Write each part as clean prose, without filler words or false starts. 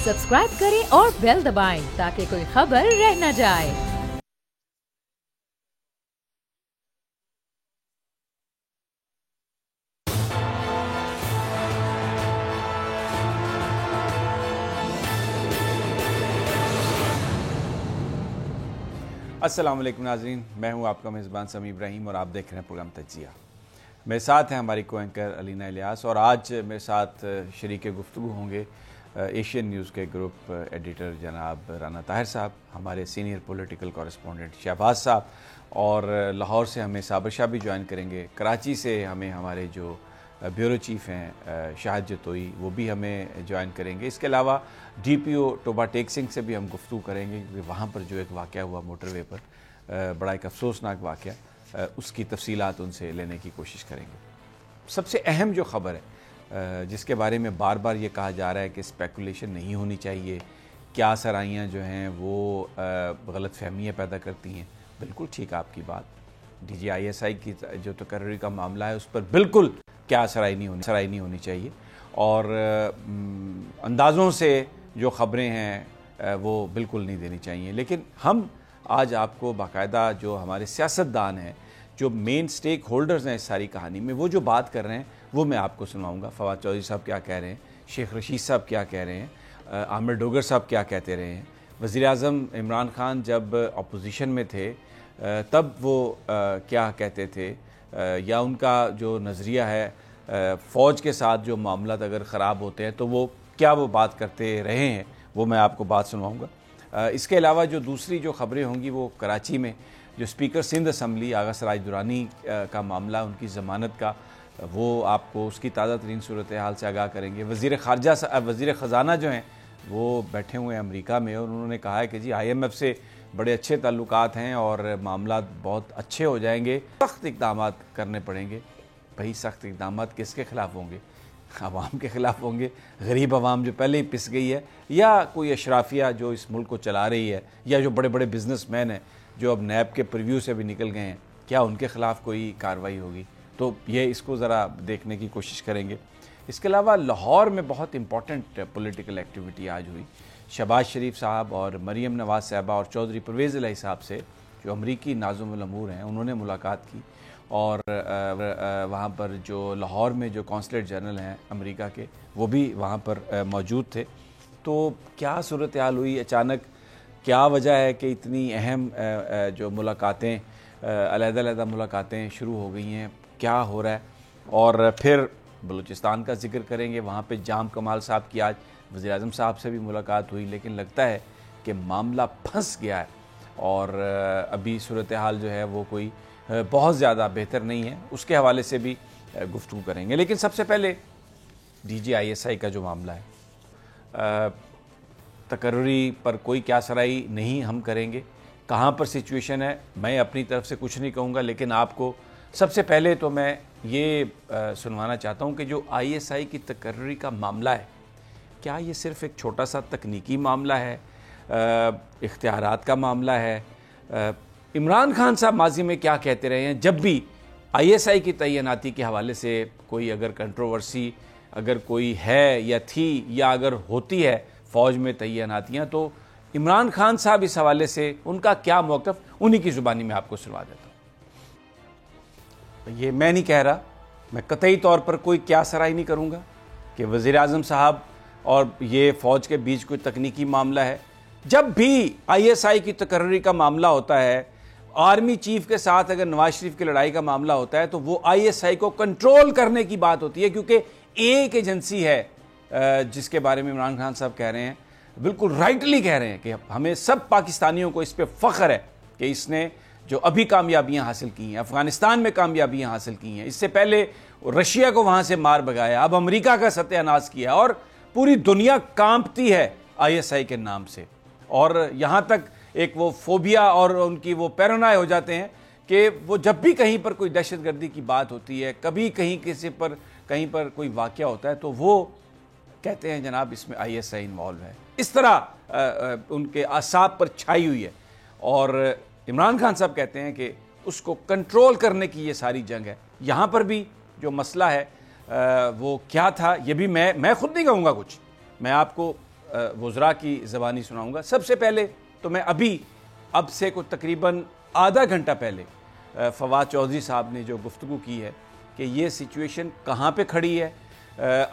Subscribe करें और bell दबाएं ताकि कोई खबर रह न जाए। अस्सलाम वालेकुम नाज़रीन, मैं हूं आपका मेज़बान समी इब्राहिम और आप देख रहे हैं प्रोग्राम तज्ज़िया। मेरे साथ हैं हमारी को एंकर अलीना इलियास और आज मेरे साथ शरीक गुफ्तगू होंगे एशियन न्यूज़ के ग्रुप एडिटर जनाब राना ताहिर साहब, हमारे सीनियर पॉलिटिकल कॉरेस्पॉन्डेंट शहबाज साहब, और लाहौर से हमें साबर शाह भी ज्वाइन करेंगे। कराची से हमें हमारे जो ब्यूरो चीफ हैं शाहिद जतोई, वो भी हमें ज्वाइन करेंगे। इसके अलावा DPO टोबा टेक सिंह से भी हम गुफ्तगू करेंगे क्योंकि वहाँ पर जो एक वाक़या हुआ मोटरवे पर, बड़ा एक अफसोसनाक वाक़या, उसकी तफसीलात उनसे लेने की कोशिश करेंगे। सबसे अहम जो ख़बर है जिसके बारे में बार बार ये कहा जा रहा है कि स्पेकुलेशन नहीं होनी चाहिए, क्या सराइयाँ जो हैं वो गलत फहमियाँ पैदा करती हैं, बिल्कुल ठीक आपकी बात। DGISI की जो तकर्री का मामला है उस पर बिल्कुल क्या सराई नहीं होनी चाहिए, और अंदाज़ों से जो ख़बरें हैं वो बिल्कुल नहीं देनी चाहिए। लेकिन हम आज आपको बाकायदा जो हमारे सियासतदान हैं, जो मेन स्टेक होल्डर्स हैं इस सारी कहानी में, वो जो बात कर रहे हैं वो मैं आपको सुनाऊंगा। फवाद चौधरी साहब क्या कह रहे हैं, शेख रशीद साहब क्या कह रहे हैं, आमिर डोगर साहब क्या कहते रहे हैं। वज़ीर-ए-आज़म इमरान खान जब अपोजिशन में थे तब वो क्या कहते थे, या उनका जो नज़रिया है फ़ौज के साथ जो मामला अगर ख़राब होते हैं तो वो क्या वो बात करते रहे हैं, वो मैं आपको बात सुनवाऊँगा। इसके अलावा जो दूसरी जो ख़बरें होंगी वो कराची में जो स्पीकर सिंध असम्बली आगा सराज दुरानी का मामला, उनकी ज़मानत का, वो आपको उसकी ताज़ा तरीन सूरत हाल से आगाह करेंगे। वज़ीर ख़ज़ाना जो हैं वो बैठे हुए हैं अमेरिका में और उन्होंने कहा है कि जी IMF से बड़े अच्छे ताल्लुकात हैं और मामला बहुत अच्छे हो जाएंगे, सख्त इक़दाम करने पड़ेंगे। भाई सख्त इक़दाम किसके ख़िलाफ़ होंगे? आवाम के ख़िलाफ़ होंगे, गरीब आवाम जो पहले ही पिस गई है, या कोई अशराफिया जो इस मुल्क को चला रही है, या जो बड़े बड़े बिजनेसमैन हैं जो अब नैब के प्रीव्यू से भी निकल गए हैं, क्या उनके ख़िलाफ़ कोई कार्रवाई होगी? तो ये इसको ज़रा देखने की कोशिश करेंगे। इसके अलावा लाहौर में बहुत इंपॉर्टेंट पॉलिटिकल एक्टिविटी आज हुई। शहबाज शरीफ साहब और मरीम नवाज़ साहबा और चौधरी परवेज़ इलाही साहब से, जो अमरीकी नाज़िमुल अमूर हैं, उन्होंने मुलाकात की और वहाँ पर जो लाहौर में जो कौंसलेट जनरल हैं अमेरिका के, वो भी वहाँ पर मौजूद थे। तो क्या सूरत हाल हुई अचानक, क्या वजह है कि इतनी अहम जो मुलाकातें, अलग-अलग मुलाकातें शुरू हो गई हैं, क्या हो रहा है? और फिर बलूचिस्तान का जिक्र करेंगे। वहाँ पे जाम कमाल साहब की आज वज़ीर-ए-आज़म साहब से भी मुलाकात हुई, लेकिन लगता है कि मामला फंस गया है और अभी सूरत हाल जो है वो कोई बहुत ज़्यादा बेहतर नहीं है। उसके हवाले से भी गुफ्तगू करेंगे। लेकिन सबसे पहले DGISI का जो मामला है, तकर्री पर कोई क्या सराई नहीं हम करेंगे। कहाँ पर सिचुएशन है मैं अपनी तरफ से कुछ नहीं कहूँगा, लेकिन आपको सबसे पहले तो मैं ये सुनवाना चाहता हूँ कि जो ISI की तकर्री का मामला है, क्या ये सिर्फ़ एक छोटा सा तकनीकी मामला है, इख्तियारात का मामला है? इमरान खान साहब माजी में क्या कहते रहे हैं, जब भी ISI की तैनाती के हवाले से कोई अगर कंट्रोवर्सी अगर कोई है या थी, या अगर होती है फ़ौज में तैनातियाँ, तो इमरान खान साहब इस हवाले से उनका क्या मौक़िफ़, उन्हीं की ज़ुबानी में आपको सुनवा देता हूँ। ये मैं नहीं कह रहा, मैं कतई तौर पर कोई क्या सराही नहीं करूँगा कि वज़ीर-ए-आज़म साहब और ये फ़ौज के बीच कोई तकनीकी मामला है। जब भी ISI की तकर्री का मामला होता है, आर्मी चीफ के साथ अगर नवाज शरीफ की लड़ाई का मामला होता है, तो वो ISI को कंट्रोल करने की बात होती है, क्योंकि एक एजेंसी है जिसके बारे में इमरान खान साहब कह रहे हैं, बिल्कुल राइटली कह रहे हैं कि हमें सब पाकिस्तानियों को इस पर फ़ख्र है कि इसने जो अभी कामयाबियां हासिल की हैं, अफ़गानिस्तान में कामयाबियां हासिल की हैं, इससे पहले रशिया को वहाँ से मार भगाया, अब अमेरिका का सत्यानाश किया, और पूरी दुनिया कांपती है ISI के नाम से। और यहाँ तक एक वो फोबिया और उनकी वो पैरानॉय हो जाते हैं कि वो जब भी कहीं पर कोई दहशतगर्दी की बात होती है, कभी कहीं कहीं पर कोई वाक़या होता है, तो वो कहते हैं जनाब इसमें ISI इन्वॉल्व है। इस तरह उनके आसाब पर छाई हुई है। और इमरान खान साहब कहते हैं कि उसको कंट्रोल करने की ये सारी जंग है। यहाँ पर भी जो मसला है वो क्या था, ये भी मैं खुद नहीं कहूँगा कुछ, मैं आपको वज़रा की ज़बानी सुनाऊंगा। सबसे पहले तो मैं अब से कुछ तकरीबन आधा घंटा पहले फवाद चौधरी साहब ने जो गुफ्तगू की है कि ये सिचुएशन कहाँ पे खड़ी है,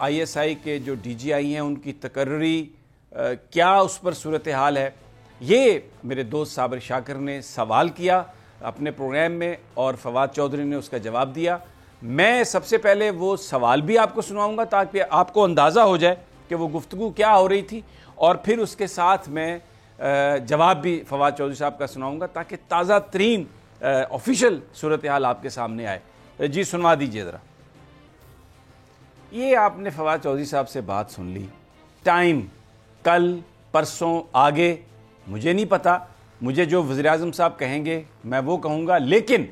ISI के जो DGI हैं उनकी तकर्री क्या उस पर सूरत हाल है, ये मेरे दोस्त साबिर शाकिर ने सवाल किया अपने प्रोग्राम में और फवाद चौधरी ने उसका जवाब दिया। मैं सबसे पहले वो सवाल भी आपको सुनाऊंगा ताकि आपको अंदाज़ा हो जाए कि वो गुफ्तगू क्या हो रही थी, और फिर उसके साथ मैं जवाब भी फवाद चौधरी साहब का सुनाऊंगा ताकि ताज़ा तरीन ऑफिशियल सूरत हाल आपके सामने आए। जी सुनवा दीजिए ज़रा। ये आपने फवाद चौधरी साहब से बात सुन ली, टाइम कल परसों आगे मुझे नहीं पता, मुझे जो वज़ीर आज़म साहब कहेंगे मैं वो कहूँगा, लेकिन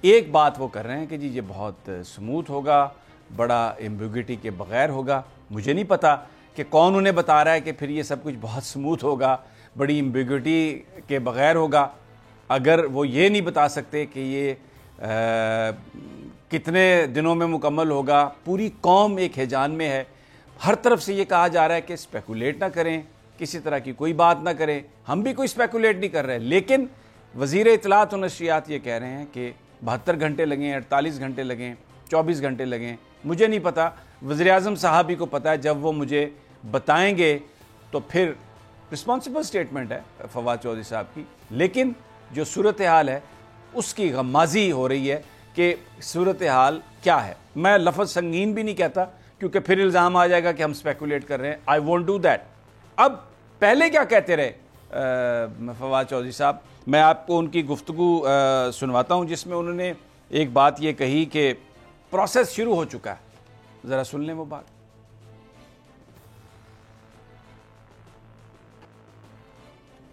एक बात वो कर रहे हैं कि जी ये बहुत स्मूथ होगा, बड़ा एम्बिग्विटी के बग़ैर होगा। मुझे नहीं पता कि कौन उन्हें बता रहा है कि फिर ये सब कुछ बहुत स्मूथ होगा, बड़ी एम्बिग्विटी के बग़ैर होगा। अगर वो ये नहीं बता सकते कि ये कितने दिनों में मुकम्मल होगा, पूरी कौम एक हैजान में है, हर तरफ से ये कहा जा रहा है कि स्पेकुलेट ना करें, किसी तरह की कोई बात ना करें। हम भी कोई स्पेकुलेट नहीं कर रहे, लेकिन वज़ीर इत्तलात और नशरियात ये कह रहे हैं कि 72 घंटे लगें, 48 घंटे लगें, 24 घंटे लगें, मुझे नहीं पता। वज़ीर आज़म साहब ही को पता है, जब वो मुझे बताएंगे तो फिर रिस्पॉन्सिबल स्टेटमेंट है फवाद चौधरी साहब की। लेकिन जो सूरत हाल है उसकी गम्माज़ी हो रही है कि सूरत हाल क्या है। मैं लफ्ज़ संगीन भी नहीं कहता क्योंकि फिर इल्ज़ाम आ जाएगा कि हम स्पेकुलेट कर रहे हैं। I won't do that. अब पहले क्या कहते रहे फवाद चौधरी साहब, मैं आपको उनकी गुफ्तगू सुनवाता हूँ जिसमें उन्होंने एक बात ये कही कि प्रोसेस शुरू हो चुका है। ज़रा सुन लें वो बात।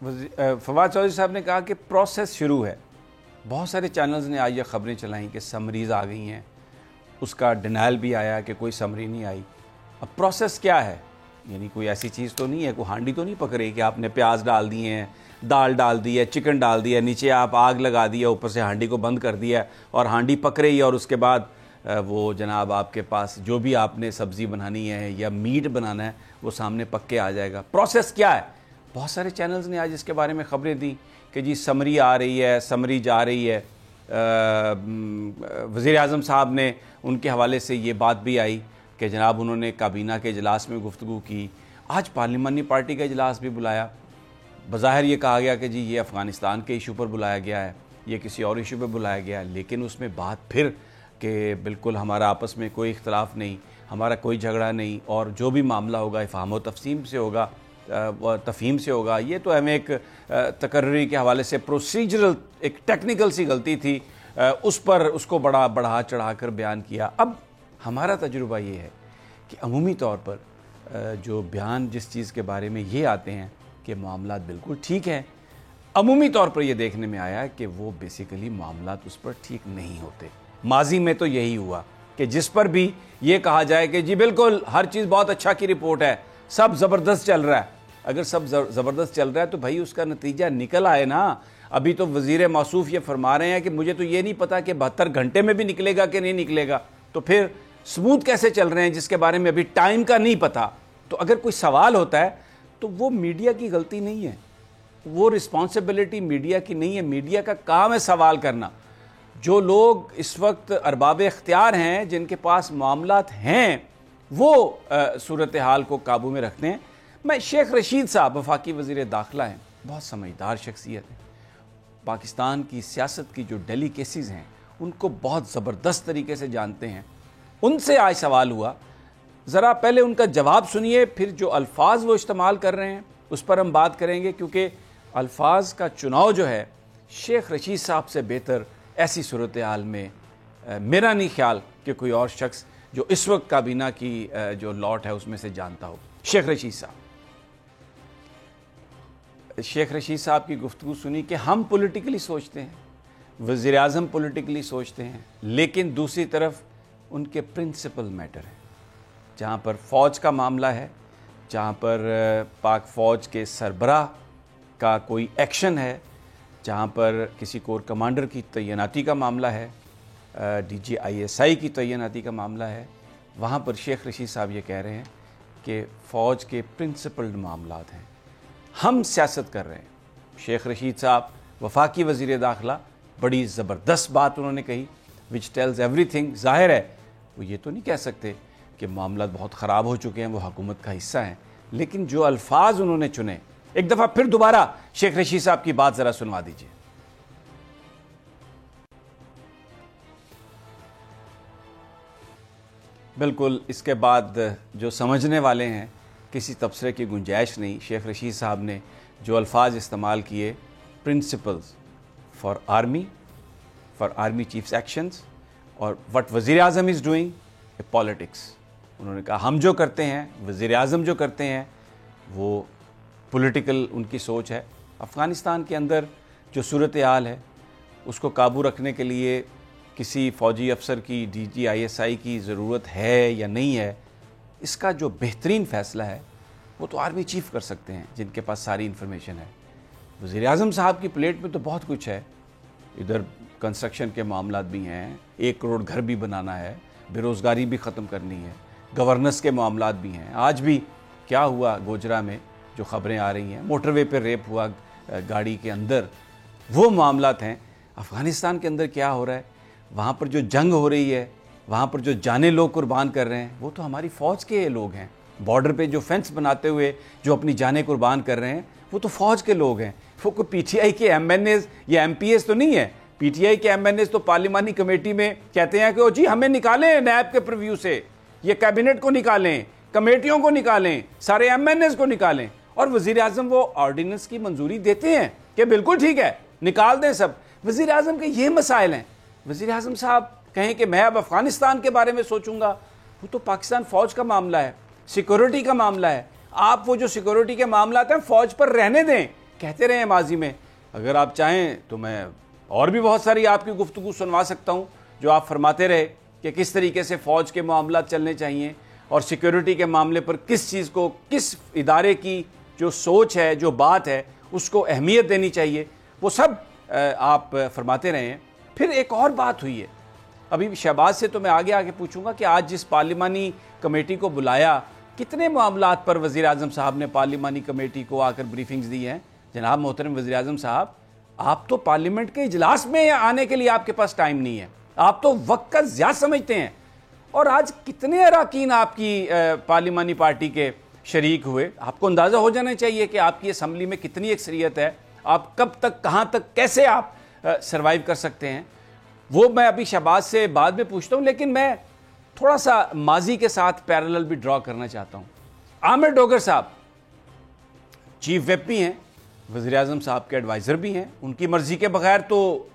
फवाद चौधरी साहब ने कहा कि प्रोसेस शुरू है। बहुत सारे चैनल्स ने आज ये ख़बरें चलाई कि समरीज़ आ गई हैं, उसका डिनाइल भी आया कि कोई समरी नहीं आई। अब प्रोसेस क्या है, यानी कोई ऐसी चीज़ तो नहीं है, कोई हांडी तो नहीं पकड़ी कि आपने प्याज डाल दिए हैं, दाल डाल दी है, चिकन डाल दिया, नीचे आप आग लगा दिया, ऊपर से हांडी को बंद कर दिया और हांडी पक रही है, और उसके बाद वो जनाब आपके पास जो भी आपने सब्ज़ी बनानी है या मीट बनाना है वो सामने पक के आ जाएगा। प्रोसेस क्या है? बहुत सारे चैनल्स ने आज इसके बारे में ख़बरें दी कि जी समरी आ रही है, समरी जा रही है। वज़ीर आज़म साहब ने उनके हवाले से ये बात भी आई कि जनाब उन्होंने काबीना के इजलास में गुफ्तगू की। आज पार्लिमानी पार्टी का इजलास भी बुलाया। बज़ाहिर ये कहा गया कि जी ये अफ़गानिस्तान के इशू पर बुलाया गया है, ये किसी और इशू पर बुलाया गया है, लेकिन उसमें बात फिर कि बिल्कुल हमारा आपस में कोई इख्तलाफ नहीं, हमारा कोई झगड़ा नहीं, और जो भी मामला होगा इफ़हाम व तफ़सीम से होगा, तफ़हीम से होगा। ये तो हमें एक तकर्री के हवाले से प्रोसीजरल एक टेक्निकल सी गलती थी, उस पर उसको बड़ा बढ़ा चढ़ा कर बयान किया। अब हमारा तजुर्बा ये है कि अमूमी तौर पर जो बयान जिस चीज़ के बारे में ये आते हैं कि मामलात बिल्कुल ठीक हैं, अमूमी तौर पर ये देखने में आया कि वो बेसिकली मामलात उस पर ठीक नहीं होते। माजी में तो यही हुआ कि जिस पर भी ये कहा जाए कि जी बिल्कुल हर चीज़ बहुत अच्छा की रिपोर्ट है, सब ज़बरदस्त चल रहा है। अगर सब ज़बरदस्त चल रहा है तो भाई उसका नतीजा निकल आए ना। अभी तो वज़ीर मौसूफ़ ये फरमा रहे हैं कि मुझे तो ये नहीं पता कि 72 घंटे में भी निकलेगा कि नहीं निकलेगा, तो फिर स्मूथ कैसे चल रहे हैं जिसके बारे में अभी टाइम का नहीं पता। तो अगर कोई सवाल होता है तो वो मीडिया की गलती नहीं है, वो रिस्पॉन्सिबिलिटी मीडिया की नहीं है। मीडिया का काम है सवाल करना। जो लोग इस वक्त अरबाब इख्तियार हैं, जिनके पास मामलात हैं, वो सूरत हाल को काबू में रखते हैं। मैं शेख रशीद साहब वफाकी वज़ीर दाखिला हैं, बहुत समझदार शख्सियत है, पाकिस्तान की सियासत की जो डेलिकेसीज़ हैं उनको बहुत ज़बरदस्त तरीके से जानते हैं। उनसे आज सवाल हुआ, ज़रा पहले उनका जवाब सुनिए, फिर जो अल्फाज वो इस्तेमाल कर रहे हैं उस पर हम बात करेंगे, क्योंकि अल्फाज का चुनाव जो है शेख रशीद साहब से बेहतर ऐसी सूरत हाल में मेरा नहीं ख्याल कि कोई और शख्स जो इस वक्त काबीना की जो लॉट है उसमें से जानता हो। शेख रशीद साहब की गुफ्तगू सुनी कि हम पॉलिटिकली सोचते हैं, वज़ीर आज़म पॉलिटिकली सोचते हैं, लेकिन दूसरी तरफ उनके प्रिंसिपल मैटर है। जहाँ पर फ़ौज का मामला है, जहाँ पर पाक फ़ौज के सरबराह का कोई एक्शन है, जहाँ पर किसी कोर कमांडर की तैनाती का मामला है, DG ISI की तैनाती का मामला है, वहाँ पर शेख रशीद साहब ये कह रहे हैं کہ فوج کے پرنسپلڈ معاملات ہیں. ہم سیاست کر رہے ہیں. شیخ رشید صاحب وفاقی وزیر داخلہ, بڑی زبردست بات انہوں نے کہی which tells everything. ظاہر ہے وہ یہ تو نہیں کہہ سکتے کہ معاملات بہت خراب ہو چکے ہیں, وہ حکومت کا حصہ ہیں, لیکن جو الفاظ انہوں نے چنے, ایک دفعہ پھر دوبارہ شیخ رشید صاحب کی بات ذرا سنوا دیجیے. بالکل, اس کے بعد جو سمجھنے والے ہیں کسی تبصرے کی گنجائش نہیں. شیخ رشید صاحب نے جو الفاظ استعمال کیے, principles for army chiefs actions, اور وٹ وزیر اعظم از ڈوئنگ اے پالیٹکس. انہوں نے کہا ہم جو کرتے ہیں, وزیر اعظم جو کرتے ہیں, وہ پولیٹیکل ان کی سوچ ہے. افغانستان کے اندر جو صورتحال ہے اس کو قابو رکھنے کے لیے کسی فوجی افسر کی DGISI کی ضرورت ہے یا نہیں ہے, اس کا جو بہترین فیصلہ ہے وہ تو آرمی چیف کر سکتے ہیں جن کے پاس ساری انفارمیشن ہے. وزیر اعظم صاحب کی پلیٹ میں تو بہت کچھ ہے. ادھر کنسٹرکشن کے معاملات بھی ہیں, 1 کروڑ گھر بھی بنانا ہے, بے روزگاری بھی ختم کرنی ہے, گورننس کے معاملات بھی ہیں. آج بھی کیا ہوا گوجرا میں جو خبریں آ رہی ہیں, موٹر وے پہ ریپ ہوا گاڑی کے اندر, وہ معاملات ہیں. افغانستان کے اندر کیا ہو رہا ہے, وہاں پر جو جنگ ہو رہی ہے, وہاں پر جو جانیں لوگ قربان کر رہے ہیں, وہ تو ہماری فوج کے لوگ ہیں. بارڈر پہ جو فینس بناتے ہوئے جو اپنی جانیں قربان کر رہے ہیں, وہ تو فوج کے لوگ ہیں. وہ کوئی PTI کے MNAs یا MPs تو نہیں ہے. PTI کے MNAs تو پارلیمانی کمیٹی میں کہتے ہیں کہ جی ہمیں نکالیں نیب کے پرویو سے, یہ کیبنٹ کو نکالیں, کمیٹیوں کو نکالیں, سارے MNAs کو نکالیں, اور وزیر اعظم وہ آرڈیننس کی منظوری دیتے ہیں کہ بالکل ٹھیک ہے نکال دیں سب. وزیر اعظم کے یہ مسائل ہیں. وزیر اعظم صاحب کہیں کہ میں اب افغانستان کے بارے میں سوچوں گا, وہ تو پاکستان فوج کا معاملہ ہے, سیکورٹی کا معاملہ ہے. آپ وہ جو سیکورٹی کے معاملات ہیں فوج پر رہنے دیں. کہتے رہے ہیں ماضی میں, اگر آپ چاہیں تو میں اور بھی بہت ساری آپ کی گفتگو سنوا سکتا ہوں جو آپ فرماتے رہے کہ کس طریقے سے فوج کے معاملات چلنے چاہیے, اور سیکورٹی کے معاملے پر کس چیز کو, کس ادارے کی جو سوچ ہے, جو بات ہے, اس کو اہمیت دینی چاہیے. وہ سب آپ فرماتے رہے ہیں. پھر ایک اور بات ہوئی ہے, ابھی شہباز سے تو میں آگے پوچھوں گا کہ آج جس پارلیمانی کمیٹی کو بلایا, کتنے معاملات پر وزیر اعظم صاحب نے پارلیمانی کمیٹی کو آ کر بریفنگز دی ہیں. جناب محترم وزیر اعظم صاحب, آپ تو پارلیمنٹ کے اجلاس میں آنے کے لیے آپ کے پاس ٹائم نہیں ہے, آپ تو وقت کا ضیاع سمجھتے ہیں. اور آج کتنے اراکین آپ کی پارلیمانی پارٹی کے شریک ہوئے, آپ کو اندازہ ہو جانا چاہیے کہ آپ کی اسمبلی میں کتنی اکثریت ہے, آپ کب تک, کہاں تک, کیسے آپ سروائیو کر سکتے ہیں. وہ میں ابھی شہباز سے بعد میں پوچھتا ہوں, لیکن میں تھوڑا سا ماضی کے ساتھ پیرالل بھی ڈرا کرنا چاہتا ہوں. عامر ڈوگر صاحب چیف ویپ بھی ہیں, وزیر اعظم صاحب کے ایڈوائزر بھی ہیں. ان کی مرضی کے بغیر تو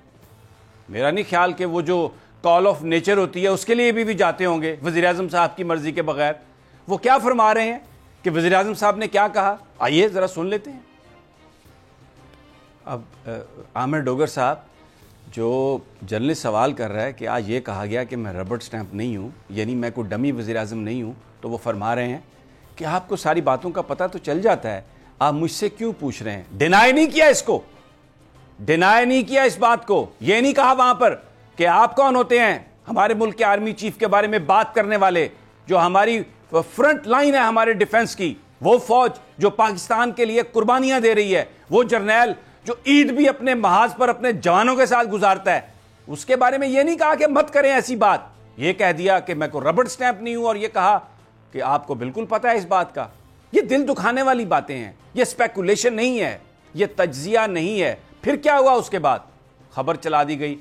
میرا نہیں خیال کہ وہ جو کال آف نیچر ہوتی ہے اس کے لیے بھی جاتے ہوں گے وزیر اعظم صاحب کی مرضی کے بغیر. وہ کیا فرما رہے ہیں کہ وزیر اعظم صاحب نے کیا کہا, آئیے ذرا سن لیتے ہیں. اب عامر ڈوگر صاحب جو جرنلسٹ سوال کر رہا ہے کہ آج یہ کہا گیا کہ میں ربڑ سٹیمپ نہیں ہوں, یعنی میں کوئی ڈمی وزیر اعظم نہیں ہوں, تو وہ فرما رہے ہیں کہ آپ کو ساری باتوں کا پتہ تو چل جاتا ہے, آپ مجھ سے کیوں پوچھ رہے ہیں. ڈینائی نہیں کیا اس کو, ڈینائی نہیں کیا اس بات کو, یہ نہیں کہا وہاں پر کہ آپ کون ہوتے ہیں ہمارے ملک کے آرمی چیف کے بارے میں بات کرنے والے, جو ہماری فرنٹ لائن ہے ہمارے ڈیفنس کی, وہ فوج جو پاکستان کے لیے قربانیاں دے رہی ہے, وہ جرنیل جو عید بھی اپنے محاذ پر اپنے جوانوں کے ساتھ گزارتا ہے, اس کے بارے میں یہ نہیں کہا کہ مت کریں ایسی بات. یہ کہہ دیا کہ میں کوئی ربڑ سٹیمپ نہیں ہوں, اور یہ کہا کہ آپ کو بالکل پتہ ہے اس بات کا. یہ دل دکھانے والی باتیں ہیں, یہ اسپیکولیشن نہیں ہے, یہ تجزیہ نہیں ہے. پھر کیا ہوا, اس کے بعد خبر چلا دی گئی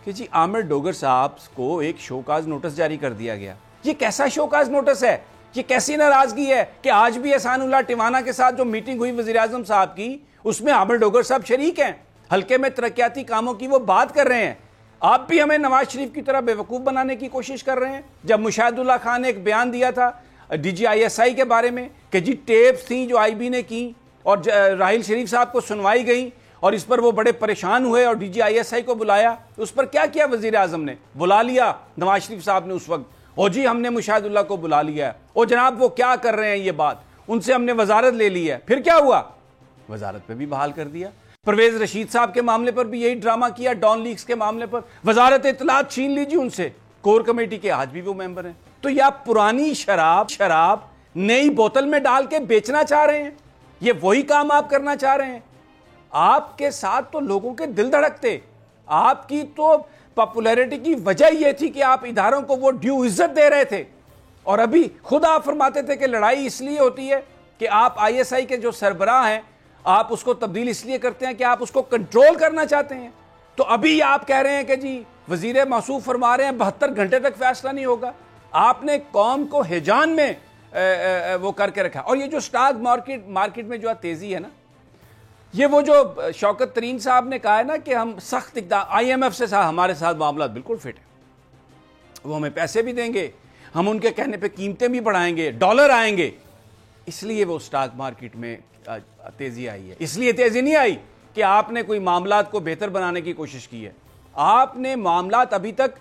کہ جی عامر ڈوگر صاحب کو ایک شوکاز نوٹس جاری کر دیا گیا. یہ کیسا شوکاز نوٹس ہے, یہ کیسی ناراضگی ہے کہ آج بھی احسان اللہ ٹیوانا کے ساتھ جو میٹنگ ہوئی وزیر اعظم صاحب کی, اس میں عامر ڈوگر صاحب شریک ہیں, حلقے میں ترقیاتی کاموں کی وہ بات کر رہے ہیں. آپ بھی ہمیں نواز شریف کی طرح بیوقوف بنانے کی کوشش کر رہے ہیں. جب مشاہد اللہ خان نے ایک بیان دیا تھا DGISI کے بارے میں کہ جی ٹیپس تھیں جو IB نے کی اور راحیل شریف صاحب کو سنوائی گئی, اور اس پر وہ بڑے پریشان ہوئے اور DGISI کو بلایا, اس پر کیا کیا وزیر اعظم نے, بلا لیا نواز شریف صاحب نے اس وقت, او جی ہم نے مشاہد اللہ کو بلا لیا ہے, او جناب وہ کیا کر رہے ہیں یہ بات, ان سے ہم نے وزارت لے لی ہے. پھر کیا ہوا, وزارت پہ بھی بحال کر دیا. پرویز رشید صاحب کے معاملے پر بھی یہی ڈرامہ کیا, ڈان لیکس کے معاملے پر وزارت اطلاعات چھین لیجیے ان سے, کور کمیٹی کے آج بھی وہ ممبر ہیں. تو یہ پرانی شراب नई बोतल में डाल के बेचना चाह रहे हैं? ये वही काम आप करना चाह रहे हैं? आपके साथ तो लोगों के दिल धड़कते, आपकी तो पॉपुलैरिटी की वजह यह थी कि आप इदारों को वो ड्यू इज्जत दे रहे थे, और अभी खुद आप फरमाते थे कि लड़ाई इसलिए होती है कि आप आईएसआई के जो सरबराह हैं, आप उसको तब्दील इसलिए करते हैं कि आप उसको कंट्रोल करना चाहते हैं। तो अभी आप कह रहे हैं कि जी वजीर मौसूफ फरमा रहे हैं 72 घंटे तक फैसला नहीं होगा। आपने कौम को हिजान में वो करके रखा। और ये जो स्टॉक मार्केट में जो तेजी है ना, ये वो जो शौकत तरीन साहब ने कहा है ना कि हम सख्त इक़दाम, IMF से हमारे साथ मामला बिल्कुल फिट है, वो हमें पैसे भी देंगे, हम उनके कहने पे कीमतें भी बढ़ाएंगे, डॉलर आएंगे, इसलिए वो स्टॉक मार्केट में तेजी आई है। इसलिए तेजी नहीं आई कि आपने कोई मामलात को बेहतर बनाने की कोशिश की है। आपने मामलात अभी तक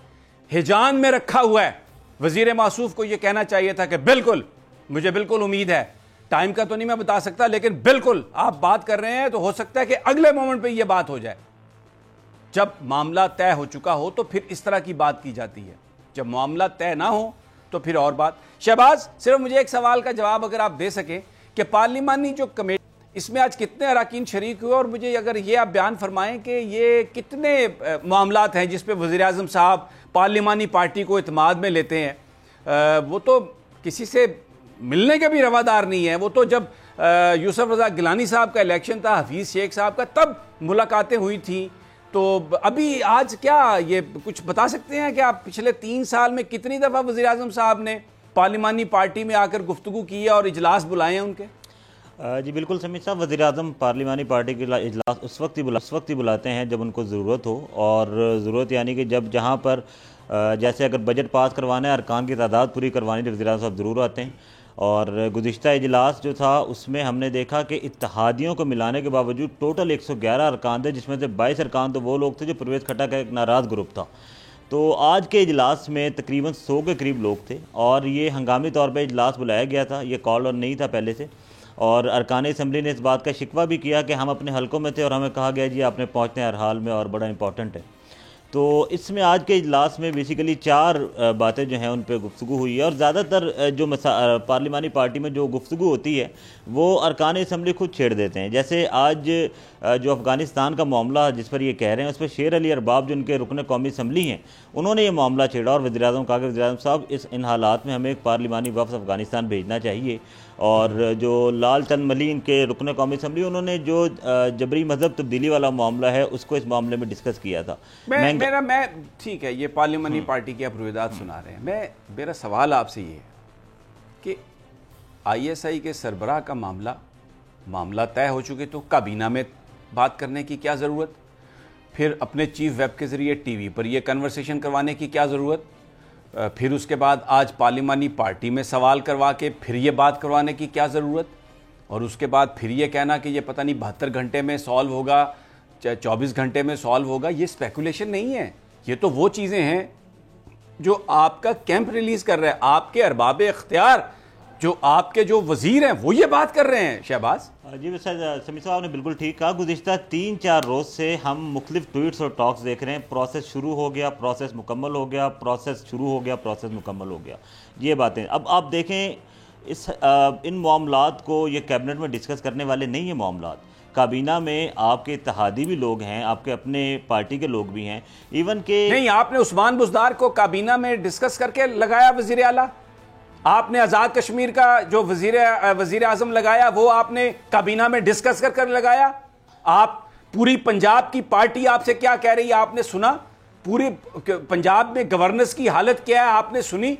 हिजान में रखा हुआ है। वजीर मौसूफ को यह कहना चाहिए था कि बिल्कुल, मुझे बिल्कुल उम्मीद है, टाइम का तो नहीं मैं बता सकता, लेकिन बिल्कुल आप बात कर रहे हैं तो हो सकता है कि अगले मोमेंट पे यह बात हो जाए। जब मामला तय हो चुका हो तो फिर इस तरह की बात की जाती है, जब मामला तय ना हो तो फिर और बात। शहबाज, सिर्फ मुझे एक सवाल का जवाब अगर आप दे सकें कि पार्लिमानी जो कमेटी, इसमें आज कितने अरकान शरीक हुए, और मुझे अगर ये आप बयान फरमाएं कि ये कितने मामलात हैं जिस पे वज़ीर आज़म साहब पार्लिमानी पार्टी को इत्माद में लेते हैं। वो तो किसी से मिलने के भी रवादार नहीं है। वो तो जब यूसुफ रज़ा गिलानी साहब का इलेक्शन था, हफीज़ शेख साहब का, तब मुलाकातें हुई थी। तो अभी आज क्या ये कुछ बता सकते हैं कि आप पिछले 3 साल में कितनी दफ़ा वज़ीर आज़म साहब ने पार्लिमानी पार्टी में आकर गुफ्तगू की है और इजलास बुलाए हैं उनके? जी बिल्कुल समीर साहब, वज़ीर आज़म पार्लिमानी पार्टी के इजलास उस वक्त ही बुलाते हैं जब उनको ज़रूरत हो, और ज़रूरत यानी कि जब जहाँ पर जैसे अगर बजट पास करवाना है, अरकान की तादाद पूरी करवानी, तो वज़ीर आज़म साहब ज़रूर आते हैं। और गुज़िश्ता इजलास जो था उसमें हमने देखा कि इत्तेहादियों को मिलाने के बावजूद टोटल 111 अरकान थे, जिसमें से 22 अरकान तो वो लोग थे जो परवेज़ खट्टा का एक नाराज़ ग्रुप था। तो आज के इजलास में तकरीबन 100 के करीब लोग थे, और ये हंगामी तौर पर इजलास बुलाया गया था, ये कॉल और नहीं था पहले से। और अरकान असम्बली ने इस बात का शिकवा भी किया कि हम अपने हलकों में थे और हमें कहा गया जी आपने पहुँचते हैं हर हाल में, और बड़ा इंपॉर्टेंट है। तो इसमें आज के इजलास में बेसिकली 4 बातें जो हैं उन पर गुफ्तगू हुई है, और ज़्यादातर जो पार्लिमानी पार्टी में जो गुफ्तगू होती है वो अरकान असम्बली खुद छेड़ देते हैं। जैसे आज जो अफ़गानिस्तान का मामला जिस पर ये कह रहे हैं, उस पर शेर अली अरबाब जो उनके रुकन कौमी असम्बली हैं, उन्होंने ये मामला छेड़ा और वज़ीर आज़म कहा कि वज़ीर आज़म साहब इन हालात में हमें एक पार्लिमानी वफ़द अफ़गानिस्तान भेजना चाहिए। और जो लाल चंद मली इनके रुकन कौमी असम्बली, उन्होंने जो जबरी मजहब तब्दीली वाला मामला है उसको इस मामले में डिस्कस किया था। मैं ठीक है, ये पार्लिमानी पार्टी की आप रुएदात सुना रहे हैं। मेरा सवाल आपसे ये है कि ISI के सरबराह का मामला तय हो चुके, तो काबीना में बात करने की क्या ज़रूरत? फिर अपने चीफ वेब के ज़रिए टीवी पर ये कन्वर्सेशन करवाने की क्या ज़रूरत? फिर उसके बाद आज पार्लिमानी पार्टी में सवाल करवा के फिर ये बात करवाने की क्या ज़रूरत? और उसके बाद फिर ये कहना कि ये पता नहीं 72 घंटे में सॉल्व होगा, 24 घंटे में सॉल्व होगा। ये स्पेकुलेशन नहीं है, ये तो वो चीज़ें हैं जो आपका कैंप रिलीज़ कर रहा है, आपके अरबाब इख्तियार जो आपके जो वजीर हैं वो ये बात कर रहे हैं। शहबाज जी सर, समीर साहब ने बिल्कुल ठीक कहा। गुज़िश्ता 3-4 रोज़ से हम मुख्तलिफ ट्वीट्स और टॉक्स देख रहे हैं, प्रोसेस शुरू हो गया, प्रोसेस मुकम्मल हो गया, प्रोसेस शुरू हो गया, प्रोसेस मुकम्मल हो गया, ये बातें। अब आप देखें इन मामलात को ये कैबिनेट में डिस्कस करने वाले नहीं है मामलात। काबीना में आपके इत्तेहादी भी लोग हैं, आपके अपने पार्टी के लोग भी हैं, इवन के नहीं। आपने उस्मान बुज़दार को काबीना में डिस्कस करके लगाया वज़ीर आला, आपने आज़ाद कश्मीर का जो वज़ीर आज़म लगाया वो आपने काबीना में डिस्कस कर लगाया। आप पूरी पंजाब की पार्टी आपसे क्या कह रही है आपने सुना? पूरी पंजाब में गवर्नेंस की हालत क्या है आपने सुनी?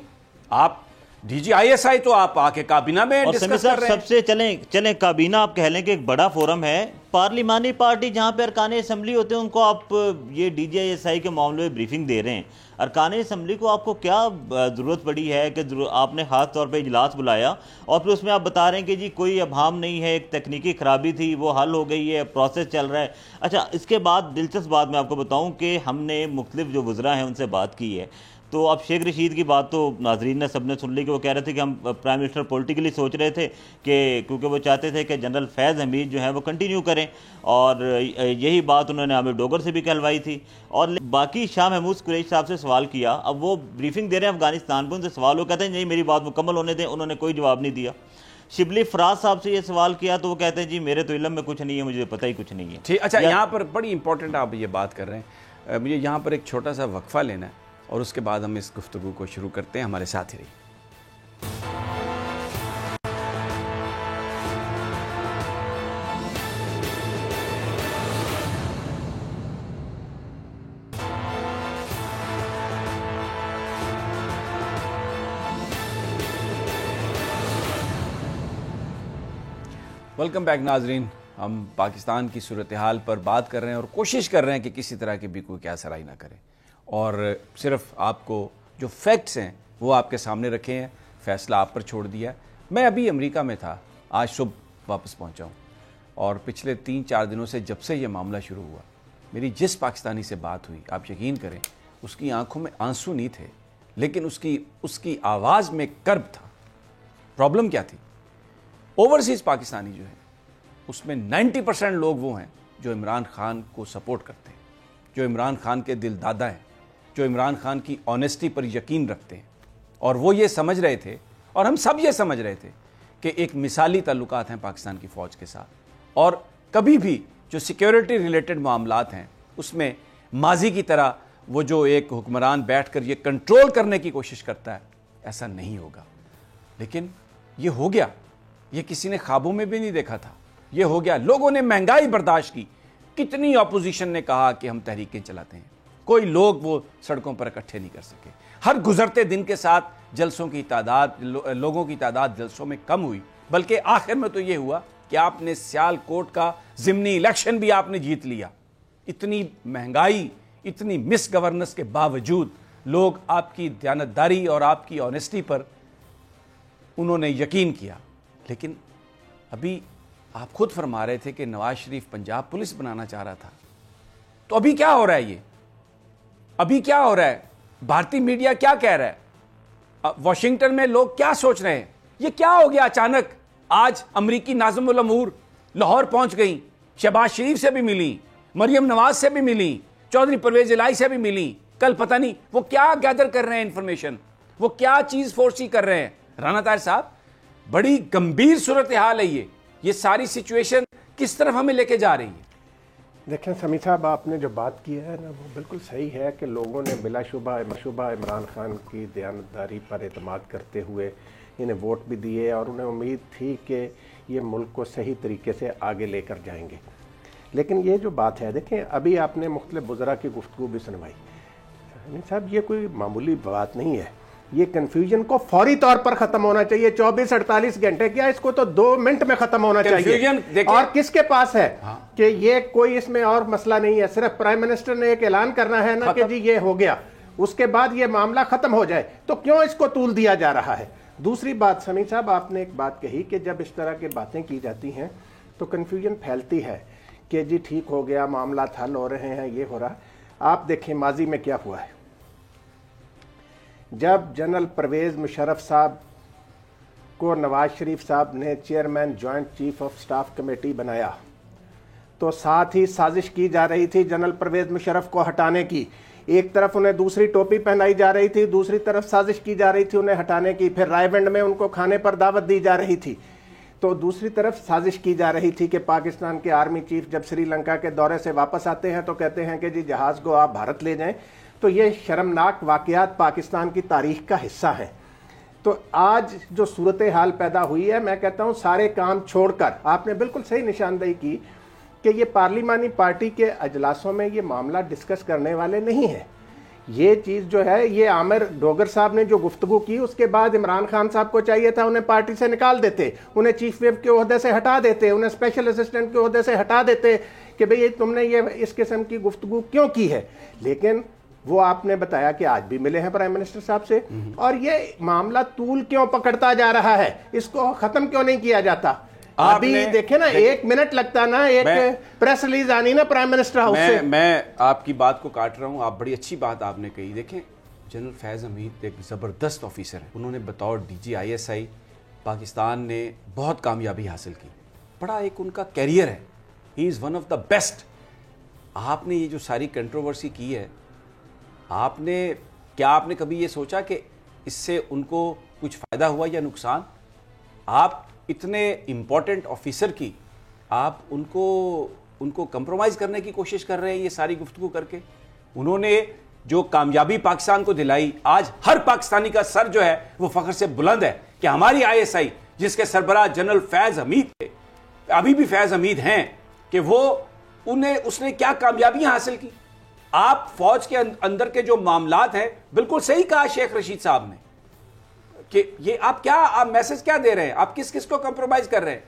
आप DGISI तो आप आके काबीना में डिस्कस कर रहे हैं। सबसे चलें काबीना आप कह लें कि एक बड़ा फोरम है, पार्लिमानी पार्टी जहां पे अरकान असम्बली होते हैं उनको आप ये DGISI के मामले में ब्रीफिंग दे रहे हैं। अरकान असम्बली को आपको क्या ज़रूरत पड़ी है कि आपने ख़ास तौर पे इजलास बुलाया और फिर उसमें आप बता रहे हैं कि जी कोई अभाम नहीं है, एक तकनीकी ख़राबी थी वो हल हो गई है, प्रोसेस चल रहा है। अच्छा, इसके बाद दिलचस्प बात मैं आपको बताऊँ कि हमने मुख्तलिफ जो वज़रा हैं उनसे बात की है, تو اب شیخ رشید کی بات تو ناظرین نے سب نے سن لی کہ وہ کہہ رہے تھے کہ ہم پرائم منسٹر پولیٹیکلی سوچ رہے تھے کہ کیونکہ وہ چاہتے تھے کہ جنرل فیض حمید جو ہیں وہ کنٹینیو کریں، اور یہی بات انہوں نے عامر ڈوگر سے بھی کہلوائی تھی۔ اور باقی شاہ محمود قریش صاحب سے سوال کیا، اب وہ بریفنگ دے رہے ہیں افغانستان پہ، ان سے سوال وہ کہتے ہیں نہیں میری بات مکمل ہونے دیں، انہوں نے کوئی جواب نہیں دیا۔ شبلی فراز صاحب سے یہ سوال کیا تو وہ کہتے ہیں جی میرے تو علم میں کچھ نہیں ہے، مجھے پتہ ہی کچھ نہیں ہے۔ ٹھیک، اچھا یہاں پر بڑی امپورٹنٹ آپ یہ بات کر رہے ہیں، مجھے یہاں پر ایک چھوٹا سا وقفہ لینا ہے اور اس کے بعد ہم اس گفتگو کو شروع کرتے ہیں، ہمارے ساتھ ہی رہیے۔ ویلکم بیک ناظرین، ہم پاکستان کی صورتحال پر بات کر رہے ہیں اور کوشش کر رہے ہیں کہ کسی طرح کی بھی کوئی کیا سرائی نہ کرے، اور صرف آپ کو جو فیکٹس ہیں وہ آپ کے سامنے رکھے ہیں، فیصلہ آپ پر چھوڑ دیا ہے۔ میں ابھی امریکہ میں تھا، آج صبح واپس پہنچا ہوں، اور پچھلے 3-4 دنوں سے جب سے یہ معاملہ شروع ہوا، میری جس پاکستانی سے بات ہوئی، آپ یقین کریں اس کی آنکھوں میں آنسو نہیں تھے، لیکن اس کی آواز میں کرب تھا۔ پرابلم کیا تھی؟ اوورسیز پاکستانی جو ہے اس میں 90% لوگ وہ ہیں جو عمران خان کو سپورٹ کرتے ہیں، جو عمران خان کے دل دادا ہیں، جو عمران خان کی آنیسٹی پر یقین رکھتے ہیں، اور وہ یہ سمجھ رہے تھے اور ہم سب یہ سمجھ رہے تھے کہ ایک مثالی تعلقات ہیں پاکستان کی فوج کے ساتھ، اور کبھی بھی جو سیکیورٹی ریلیٹڈ معاملات ہیں اس میں ماضی کی طرح وہ جو ایک حکمران بیٹھ کر یہ کنٹرول کرنے کی کوشش کرتا ہے، ایسا نہیں ہوگا۔ لیکن یہ ہو گیا، یہ کسی نے خوابوں میں بھی نہیں دیکھا تھا، یہ ہو گیا۔ لوگوں نے مہنگائی برداشت کی، کتنی اپوزیشن نے کہا کہ ہم تحریکیں چلاتے ہیں، کوئی لوگ وہ سڑکوں پر اکٹھے نہیں کر سکے۔ ہر گزرتے دن کے ساتھ جلسوں کی تعداد، لوگوں کی تعداد جلسوں میں کم ہوئی، بلکہ آخر میں تو یہ ہوا کہ آپ نے سیال کوٹ کا ضمنی الیکشن بھی آپ نے جیت لیا۔ اتنی مہنگائی، اتنی مس گورننس کے باوجود لوگ آپ کی دیانتداری اور آپ کی آنیسٹی پر انہوں نے یقین کیا۔ لیکن ابھی آپ خود فرما رہے تھے کہ نواز شریف پنجاب پولیس بنانا چاہ رہا تھا، تو ابھی کیا ہو رہا ہے؟ ابھی کیا ہو رہا ہے؟ بھارتی میڈیا کیا کہہ رہا ہے؟ واشنگٹن میں لوگ کیا سوچ رہے ہیں؟ یہ کیا ہو گیا اچانک؟ آج امریکی ناظم الامور لاہور پہنچ گئیں، شہباز شریف سے بھی ملی، مریم نواز سے بھی ملی، چودھری پرویز الہی سے بھی ملی، کل پتہ نہیں وہ کیا گیدر کر رہے ہیں انفارمیشن، وہ کیا چیز فورسی کر رہے ہیں۔ رانا طاہر صاحب، بڑی گمبھیر صورتحال ہے یہ ساری سچویشن کس طرف ہمیں لے کے جا رہی ہے؟ دیکھیں سمیع صاحب، آپ نے جو بات کی ہے نا وہ بالکل صحیح ہے کہ لوگوں نے بلا شبہ عمران خان کی دیانتداری پر اعتماد کرتے ہوئے انہیں ووٹ بھی دیے، اور انہیں امید تھی کہ یہ ملک کو صحیح طریقے سے آگے لے کر جائیں گے۔ لیکن یہ جو بات ہے، دیکھیں ابھی آپ نے مختلف وزراء کی گفتگو بھی سنوائی، سمیع صاحب یہ کوئی معمولی بات نہیں ہے، یہ کنفیوژن کو فوری طور پر ختم ہونا چاہیے۔ 24-48 گھنٹے کیا، اس کو تو 2 منٹ میں ختم ہونا چاہیے۔ اور کس کے پاس ہے کہ یہ کوئی اس میں اور مسئلہ نہیں ہے، صرف پرائم منسٹر نے ایک اعلان کرنا ہے نا کہ جی یہ ہو گیا، اس کے بعد یہ معاملہ ختم ہو جائے، تو کیوں اس کو طول دیا جا رہا ہے؟ دوسری بات سمیع صاحب، آپ نے ایک بات کہی کہ جب اس طرح کی باتیں کی جاتی ہیں تو کنفیوژن پھیلتی ہے کہ جی ٹھیک ہو گیا، معاملات حل ہو رہے ہیں، یہ ہو رہا ہے۔ آپ دیکھیں ماضی میں کیا ہوا ہے۔ جب جنرل پرویز مشرف صاحب کو نواز شریف صاحب نے chairman joint chief of staff committee بنایا تو ساتھ ہی سازش کی جا رہی تھی جنرل پرویز مشرف کو ہٹانے کی۔ ایک طرف انہیں دوسری ٹوپی پہنائی جا رہی تھی، دوسری طرف سازش کی جا رہی تھی انہیں ہٹانے کی، پھر رائے ونڈ میں ان کو کھانے پر دعوت دی جا رہی تھی، تو دوسری طرف سازش کی جا رہی تھی کہ پاکستان کے آرمی چیف جب سری لنکا کے دورے سے واپس آتے ہیں تو کہتے ہیں کہ جی جہاز کو آپ بھارت لے جائیں۔ تو یہ شرمناک واقعات پاکستان کی تاریخ کا حصہ ہیں۔ تو آج جو صورتحال پیدا ہوئی ہے، میں کہتا ہوں سارے کام چھوڑ کر، آپ نے بالکل صحیح نشاندہی کی کہ یہ پارلیمانی پارٹی کے اجلاسوں میں یہ معاملہ ڈسکس کرنے والے نہیں ہیں۔ یہ چیز جو ہے، یہ عامر ڈوگر صاحب نے جو گفتگو کی، اس کے بعد عمران خان صاحب کو چاہیے تھا انہیں پارٹی سے نکال دیتے، انہیں چیف ویپ کے عہدے سے ہٹا دیتے، انہیں اسپیشل اسسٹنٹ کے عہدے سے ہٹا دیتے کہ بھئی تم نے یہ اس قسم کی گفتگو کیوں کی ہے۔ لیکن وہ آپ نے بتایا کہ آج بھی ملے ہیں پرائم منسٹر صاحب سے، اور یہ معاملہ طول کیوں پکڑتا جا رہا ہے، اس کو ختم کیوں نہیں کیا جاتا؟ ابھی دیکھیں نا، 1 منٹ لگتا نا ایک پریس ریلیز آنی نا پرائم منسٹر ہاؤس سے۔ میں آپ کی بات کو کاٹ رہا ہوں، آپ بڑی اچھی بات آپ نے کہی۔ دیکھیں جنرل فیض حمید ایک زبردست آفیسر ہیں. انہوں نے بطور D G I S I Pakistan نے بہت کامیابی حاصل کی. بڑا ایک ان کا کیریئر ہے. He is one of the best. آپ نے یہ جو ساری کنٹروورسی کی ہے, آپ نے کبھی یہ سوچا کہ اس سے ان کو کچھ فائدہ ہوا یا نقصان؟ آپ اتنے امپورٹنٹ آفیسر کی آپ ان کو کمپرومائز کرنے کی کوشش کر رہے ہیں یہ ساری گفتگو کر کے. انہوں نے جو کامیابی پاکستان کو دلائی, آج ہر پاکستانی کا سر جو ہے وہ فخر سے بلند ہے کہ ہماری آئی ایس آئی جس کے سربراہ جنرل فیض حمید تھے, ابھی بھی فیض حمید ہیں, کہ اس نے کیا کامیابیاں حاصل کی. آپ فوج کے اندر کے جو معاملات ہیں, بالکل صحیح کہا شیخ رشید صاحب نے کہ یہ آپ میسج کیا دے رہے ہیں, آپ کس کو کمپرومائز کر رہے ہیں.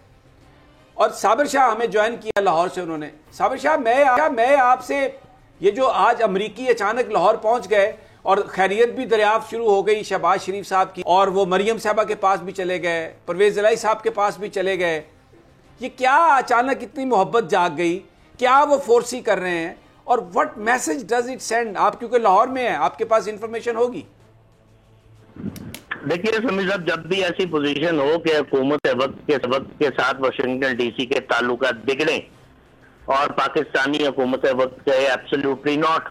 اور صابر شاہ ہمیں جوائن کیا لاہور سے. انہوں نے, صابر شاہ میں آپ سے, یہ جو آج امریکی اچانک لاہور پہنچ گئے اور خیریت بھی دریافت شروع ہو گئی شہباز شریف صاحب کی, اور وہ مریم صاحبہ کے پاس بھی چلے گئے, پرویز الہی صاحب کے پاس بھی چلے گئے, یہ کیا اچانک اتنی محبت جاگ گئی؟ کیا وہ فورسی کر رہے ہیں, اور what message does it send؟ آپ کیونکہ لاہور میں ہیں, آپ کے پاس انفارمیشن ہوگی. دیکھیے سمیع صاحب, جب بھی ایسی پوزیشن ہو کہ حکومت وقت کے ساتھ واشنگٹن ڈی سی کے تعلقات بگڑیں اور پاکستانی حکومت وقت کے ایبسلیوٹلی ناٹ,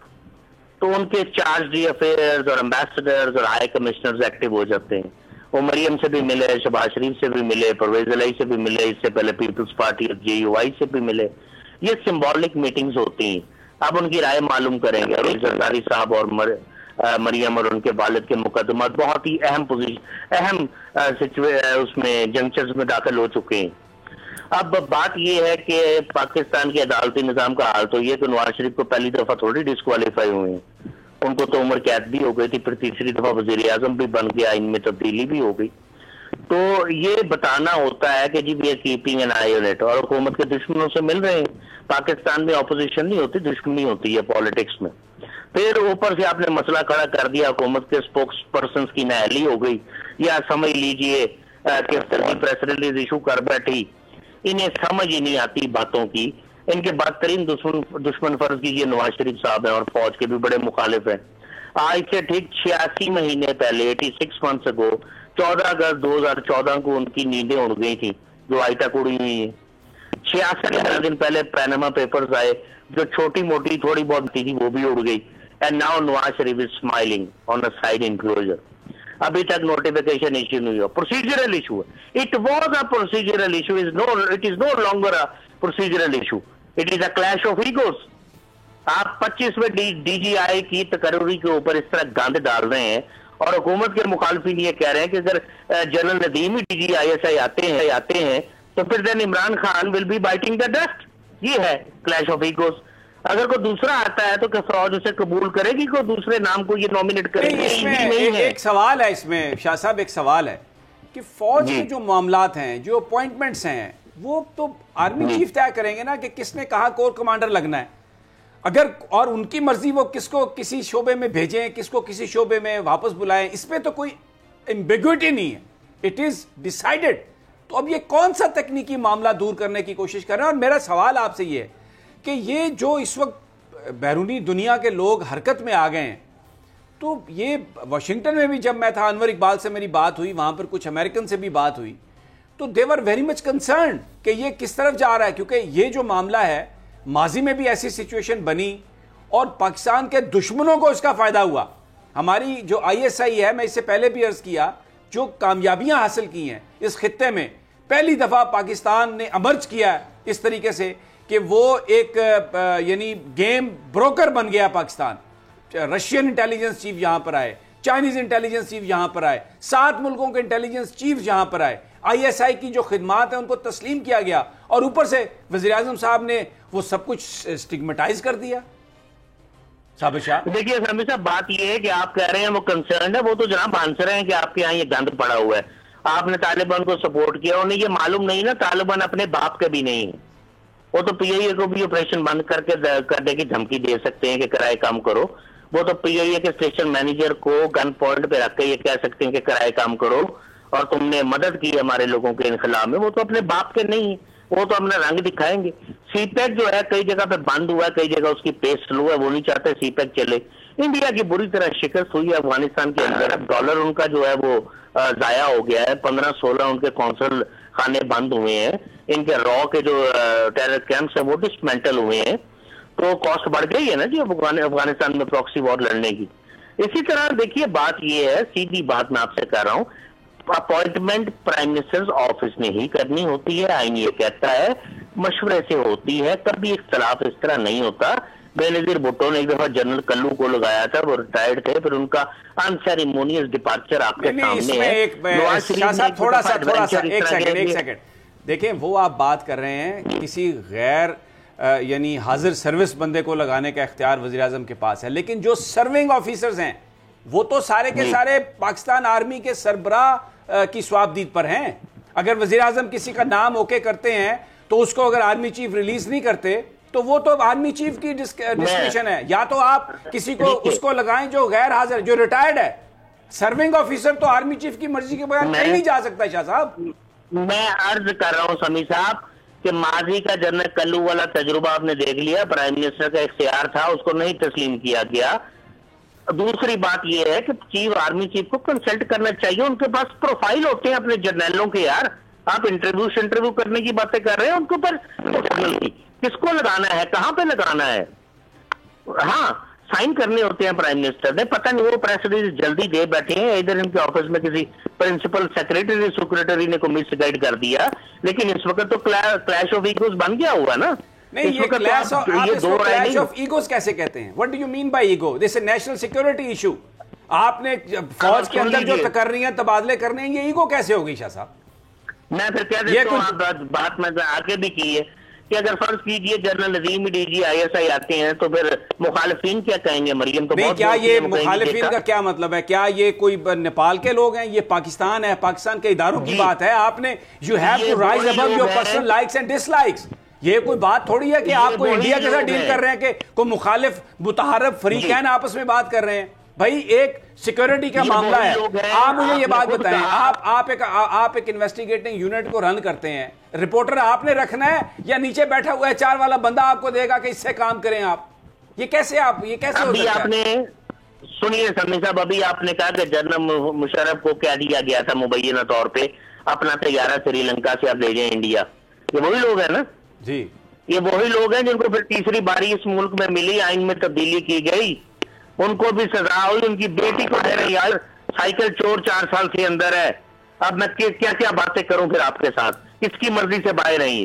تو ان کے چارج ڈی افیئرز اور امبیسڈرز اور ہائی کمشنرز ایکٹیو ہو جاتے ہیں. وہ مریم سے بھی ملے, شہباز شریف سے بھی ملے, پرویز الہی سے بھی ملے, اس سے پہلے پیپلز پارٹی اور جے یو آئی سے بھی ملے. یہ سمبولک میٹنگز ہوتی ہیں. آپ ان کی رائے معلوم کریں گے. اور زرداری صاحب اور مریم اور ان کے والد کے مقدمات بہت ہی اہم اس میں جنکچرز میں داخل ہو چکے ہیں. اب بات یہ ہے کہ پاکستان کے عدالتی نظام کا حال تو یہ کہ نواز شریف کو پہلی دفعہ تھوڑی ڈسکوالیفائی ہوئے ہیں, ان کو تو عمر قید بھی ہو گئی تھی, پھر تیسری دفعہ وزیر اعظم بھی بن گیا, ان میں تبدیلی بھی ہو گئی. تو یہ بتانا ہوتا ہے کہ جی we are keeping an eye on it, اور حکومت کے دشمنوں سے مل رہے ہیں. پاکستان میں اپوزیشن نہیں ہوتی, دشمنی ہوتی ہے پالیٹکس میں. پھر اوپر سے آپ نے مسئلہ کھڑا کر دیا, حکومت کے اسپوکس پرسنز کی نااہلی ہو گئی, یا سمجھ لیجئے کہ پریس ریلیز ایشو کر بیٹھی. انہیں سمجھ ہی نہیں آتی باتوں کی. ان کے بدترین دشمن فرض کیجیے نواز شریف صاحب ہیں, اور فوج کے بھی بڑے مخالف ہیں. آج سے ٹھیک 86 مہینے پہلے 86 months ago 14 اگست 2014 کو ان کی نیندیں اڑ گئی تھی جو آج تک اڑی ہوئی ہیں. 66 دن پہلے پیناما پیپرز آئے, جو چھوٹی موٹی تھوڑی بہت تھی وہ بھی اڑ گئی. And now Nawaz Sharif is smiling on a side enclosure. ابھی تک نوٹیفیکیشن ایشو نہیں ہوا, پروسیجرل ایشو ہے. It was a procedural issue, it is no longer a procedural issue, it is a clash of egos. آپ 25 میں ڈی جی آئی کی تقرری کے اوپر اس طرح گند ڈال رہے ہیں, اور حکومت کے مخالفین یہ کہہ رہے ہیں کہ اگر جنرل ندیم ہی D G I S I آتے ہیں تو پھر then Imran Khan will be biting the dust. یہ ہے کلیش آف ایگوز. اگر کوئی دوسرا آتا ہے تو کہ فوج اسے قبول کرے گی, کوئی دوسرے نام کو یہ نومینیٹ کرے گی؟ ایک سوال ہے اس میں شاہ صاحب, ایک سوال ہے کہ فوج کے جو معاملات ہیں, جو اپوائنٹمنٹس ہیں, وہ تو آرمی چیف طے کریں گے نا کہ کس نے کہاں کور کمانڈر لگنا ہے. اگر اور ان کی مرضی وہ کس کو کسی شعبے میں بھیجیں, کس کو کسی شعبے میں واپس بلائیں, اس پہ تو کوئی ایمبیگوٹی نہیں ہے. It is decided. تو اب یہ کون سا تکنیکی معاملہ دور کرنے کی کوشش کر رہے ہیں؟ اور میرا سوال آپ سے یہ ہے کہ یہ جو اس وقت بیرونی دنیا کے لوگ حرکت میں آ گئے ہیں, تو یہ واشنگٹن میں بھی جب میں تھا, انور اقبال سے میری بات ہوئی, وہاں پر کچھ امریکن سے بھی بات ہوئی, تو دے ور ویری مچ کنسرنڈ کہ یہ کس طرف جا رہا ہے. کیونکہ یہ جو معاملہ ہے, ماضی میں بھی ایسی سچویشن بنی اور پاکستان کے دشمنوں کو اس کا فائدہ ہوا. ہماری جو آئی ایس آئی ہے, میں اس سے پہلے بھی عرض کیا, جو کامیابیاں حاصل کی ہیں اس خطے میں, پہلی دفعہ پاکستان نے امرج کیا ہے اس طریقے سے کہ وہ ایک یعنی گیم بروکر بن گیا پاکستان. رشین انٹیلیجنس چیف یہاں پر آئے, چائنیز انٹیلیجنس چیف یہاں پر آئے, 7 ملکوں کے انٹیلیجنس چیف یہاں پر آئے, آئی ایس آئی کی جو خدمات ہیں ان کو تسلیم کیا گیا, اور اوپر سے وزیر اعظم صاحب نے وہ سب کچھ سٹگمیٹائز کر دیا. صابر شاہ دیکھیے سمیع صاحب, بات یہ ہے کہ آپ کہہ رہے ہیں وہ کنسرنڈ ہے, وہ تو جناب آنسر ہیں کہ آپ کے یہاں یہ گند پڑا ہوا ہے. آپ نے طالبان کو سپورٹ کیا, انہیں یہ معلوم نہیں نا طالبان اپنے باپ کے بھی نہیں ہیں. وہ تو پی آئی اے کو بھی آپریشن بند کرنے کی دھمکی دے سکتے ہیں کہ کرائے کام کرو. وہ تو پی آئی اے کے اسٹیشن مینیجر کو گن پوائنٹ پہ رکھ کے یہ کہہ سکتے ہیں کہ کرائے کام کرو اور تم نے مدد کی ہمارے لوگوں کے انخلا میں. وہ تو اپنے باپ کے نہیں ہیں, وہ تو اپنا رنگ دکھائیں گے. سی پیک جو ہے کئی جگہ پہ بند ہوا ہے, کئی جگہ اس کی پیس سلو ہے, وہ نہیں چاہتے سی پیک چلے. इंडिया की बुरी तरह शिकस्त हुई है अफगानिस्तान के अंदर। डॉलर उनका जो है वो जाया हो गया है, 15-16 उनके कौंसल खाने बंद हुए हैं, इनके रॉ के जो टेरर कैंप्स हैं वो डिसमेंटल हुए हैं, तो कॉस्ट बढ़ गई है ना जी अफगानिस्तान में प्रॉक्सी वॉर लड़ने की। इसी तरह देखिए बात ये है, सीधी बात मैं आपसे कह रहा हूँ, अपॉइंटमेंट प्राइम मिनिस्टर्स ऑफिस ने ही करनी होती है, आईन ये कहता है, मशवरे से होती है, कभी इख्तलाफ इस तरह नहीं होता। बेनजीर भुट्टो ने एक दफा जनरल कल्लू को लगाया था, वो रिटायर्ड थे, फिर उनका अनसेरेमोनियस डिपार्चर आपके सामने है। थोड़ा सा एक सेकंड देखें, वो आप बात कर रहे हैं किसी गैर यानी हाजिर सर्विस बंदे को लगाने का इख्तियार वज़ीर-ए-आज़म के पास है, लेकिन जो सर्विंग ऑफिसर्स हैं वो तो सारे के सारे पाकिस्तान आर्मी के सरबराह की स्वाबदीद पर हैं। अगर वज़ीर-ए-आज़म किसी का नाम ओके करते हैं तो उसको अगर आर्मी चीफ रिलीज नहीं करते तो वो तो आर्मी चीफ की डिस्क्रिप्शन है। या तो आप किसी को उसको लगाएं जो गैर हाजिर, जो रिटायर्ड है। सर्विंग ऑफिसर तो आर्मी चीफ की मर्जी के बगैर कहीं नहीं जा सकता। शाह साहब, मैं अर्ज कर रहा हूं समी साहब कि माजी का जनरल कल्लू वाला तजुर्बा आपने देख लिया, प्राइम मिनिस्टर का इख्तियार था, उसको नहीं तस्लीम किया गया। दूसरी बात यह है कि आर्मी चीफ को कंसल्ट करना चाहिए, उनके पास प्रोफाइल होते हैं अपने जर्नलों के। यार आप इंटरव्यू करने की बातें कर रहे हैं, उनको पर किसको लगाना है, कहां पे लगाना है, हाँ साइन करने होते हैं प्राइम मिनिस्टर ने। पता नहीं वो प्रेस रिलीज जल्दी दे बैठे हैं, इधर इनके ऑफिस में किसी प्रिंसिपल सेक्रेटरी ने को मिसगाइड कर दिया, लेकिन इस वक्त तो क्लैश ऑफ ईगोस बन गया हुआ ना। नहीं, ये क्लैश ऑफ ईगोस कैसे कहते हैं? What do you mean by ego? This is national security issue. आपने फौज के अंदर जो तकर्रियां तबादले करने हैं, ये ईगो कैसे होगी शाह साहब? मैं फिर कह देता हूं, बात मैं आगे भी की है कि अगर फर्ज कीजिए जनरल नजीम डीजी ISI आते हैं तो फिर मुखालिफिन क्या कहेंगे? मरियम तो नहीं, क्या ये मुखालिफिन का क्या मतलब है? क्या ये कोई नेपाल के लोग हैं? ये पाकिस्तान है, पाकिस्तान के इदारों की बात है। आपने you have to rise above your personal likes and dislikes. ये कोई बात थोड़ी है कि आप कोई इंडिया के साथ डील कर रहे हैं कि कोई मुखालिफ मुतहारफ फरीकैन आपस में बात कर रहे हैं। भाई एक सिक्योरिटी का मामला है। आप मुझे ये बात बताएं, आप एक इन्वेस्टिगेटिंग यूनिट को रन करते हैं, रिपोर्टर आपने रखना है या नीचे बैठा हुआ HR वाला बंदा आपको देगा कि इससे काम करें आप? ये कैसे हो सकता है? आपने सुनिए समी साहब, अभी आपने कहा कि जनरल मुशर्रफ को क्या दिया गया था मुबैना तौर पे, अपना तैयारा श्रीलंका से आप ले जाए इंडिया। ये वही लोग हैं ना जी, ये वही लोग हैं जिनको फिर तीसरी बारी इस मुल्क में मिली, आइन में तब्दीली की गई, उनको भी सजा हुई, उनकी बेटी को दे रही। यार साइकिल चोर 4 साल के अंदर है। अब मैं क्या क्या बातें करूं फिर आपके साथ, किसकी मर्जी से बाहर रही?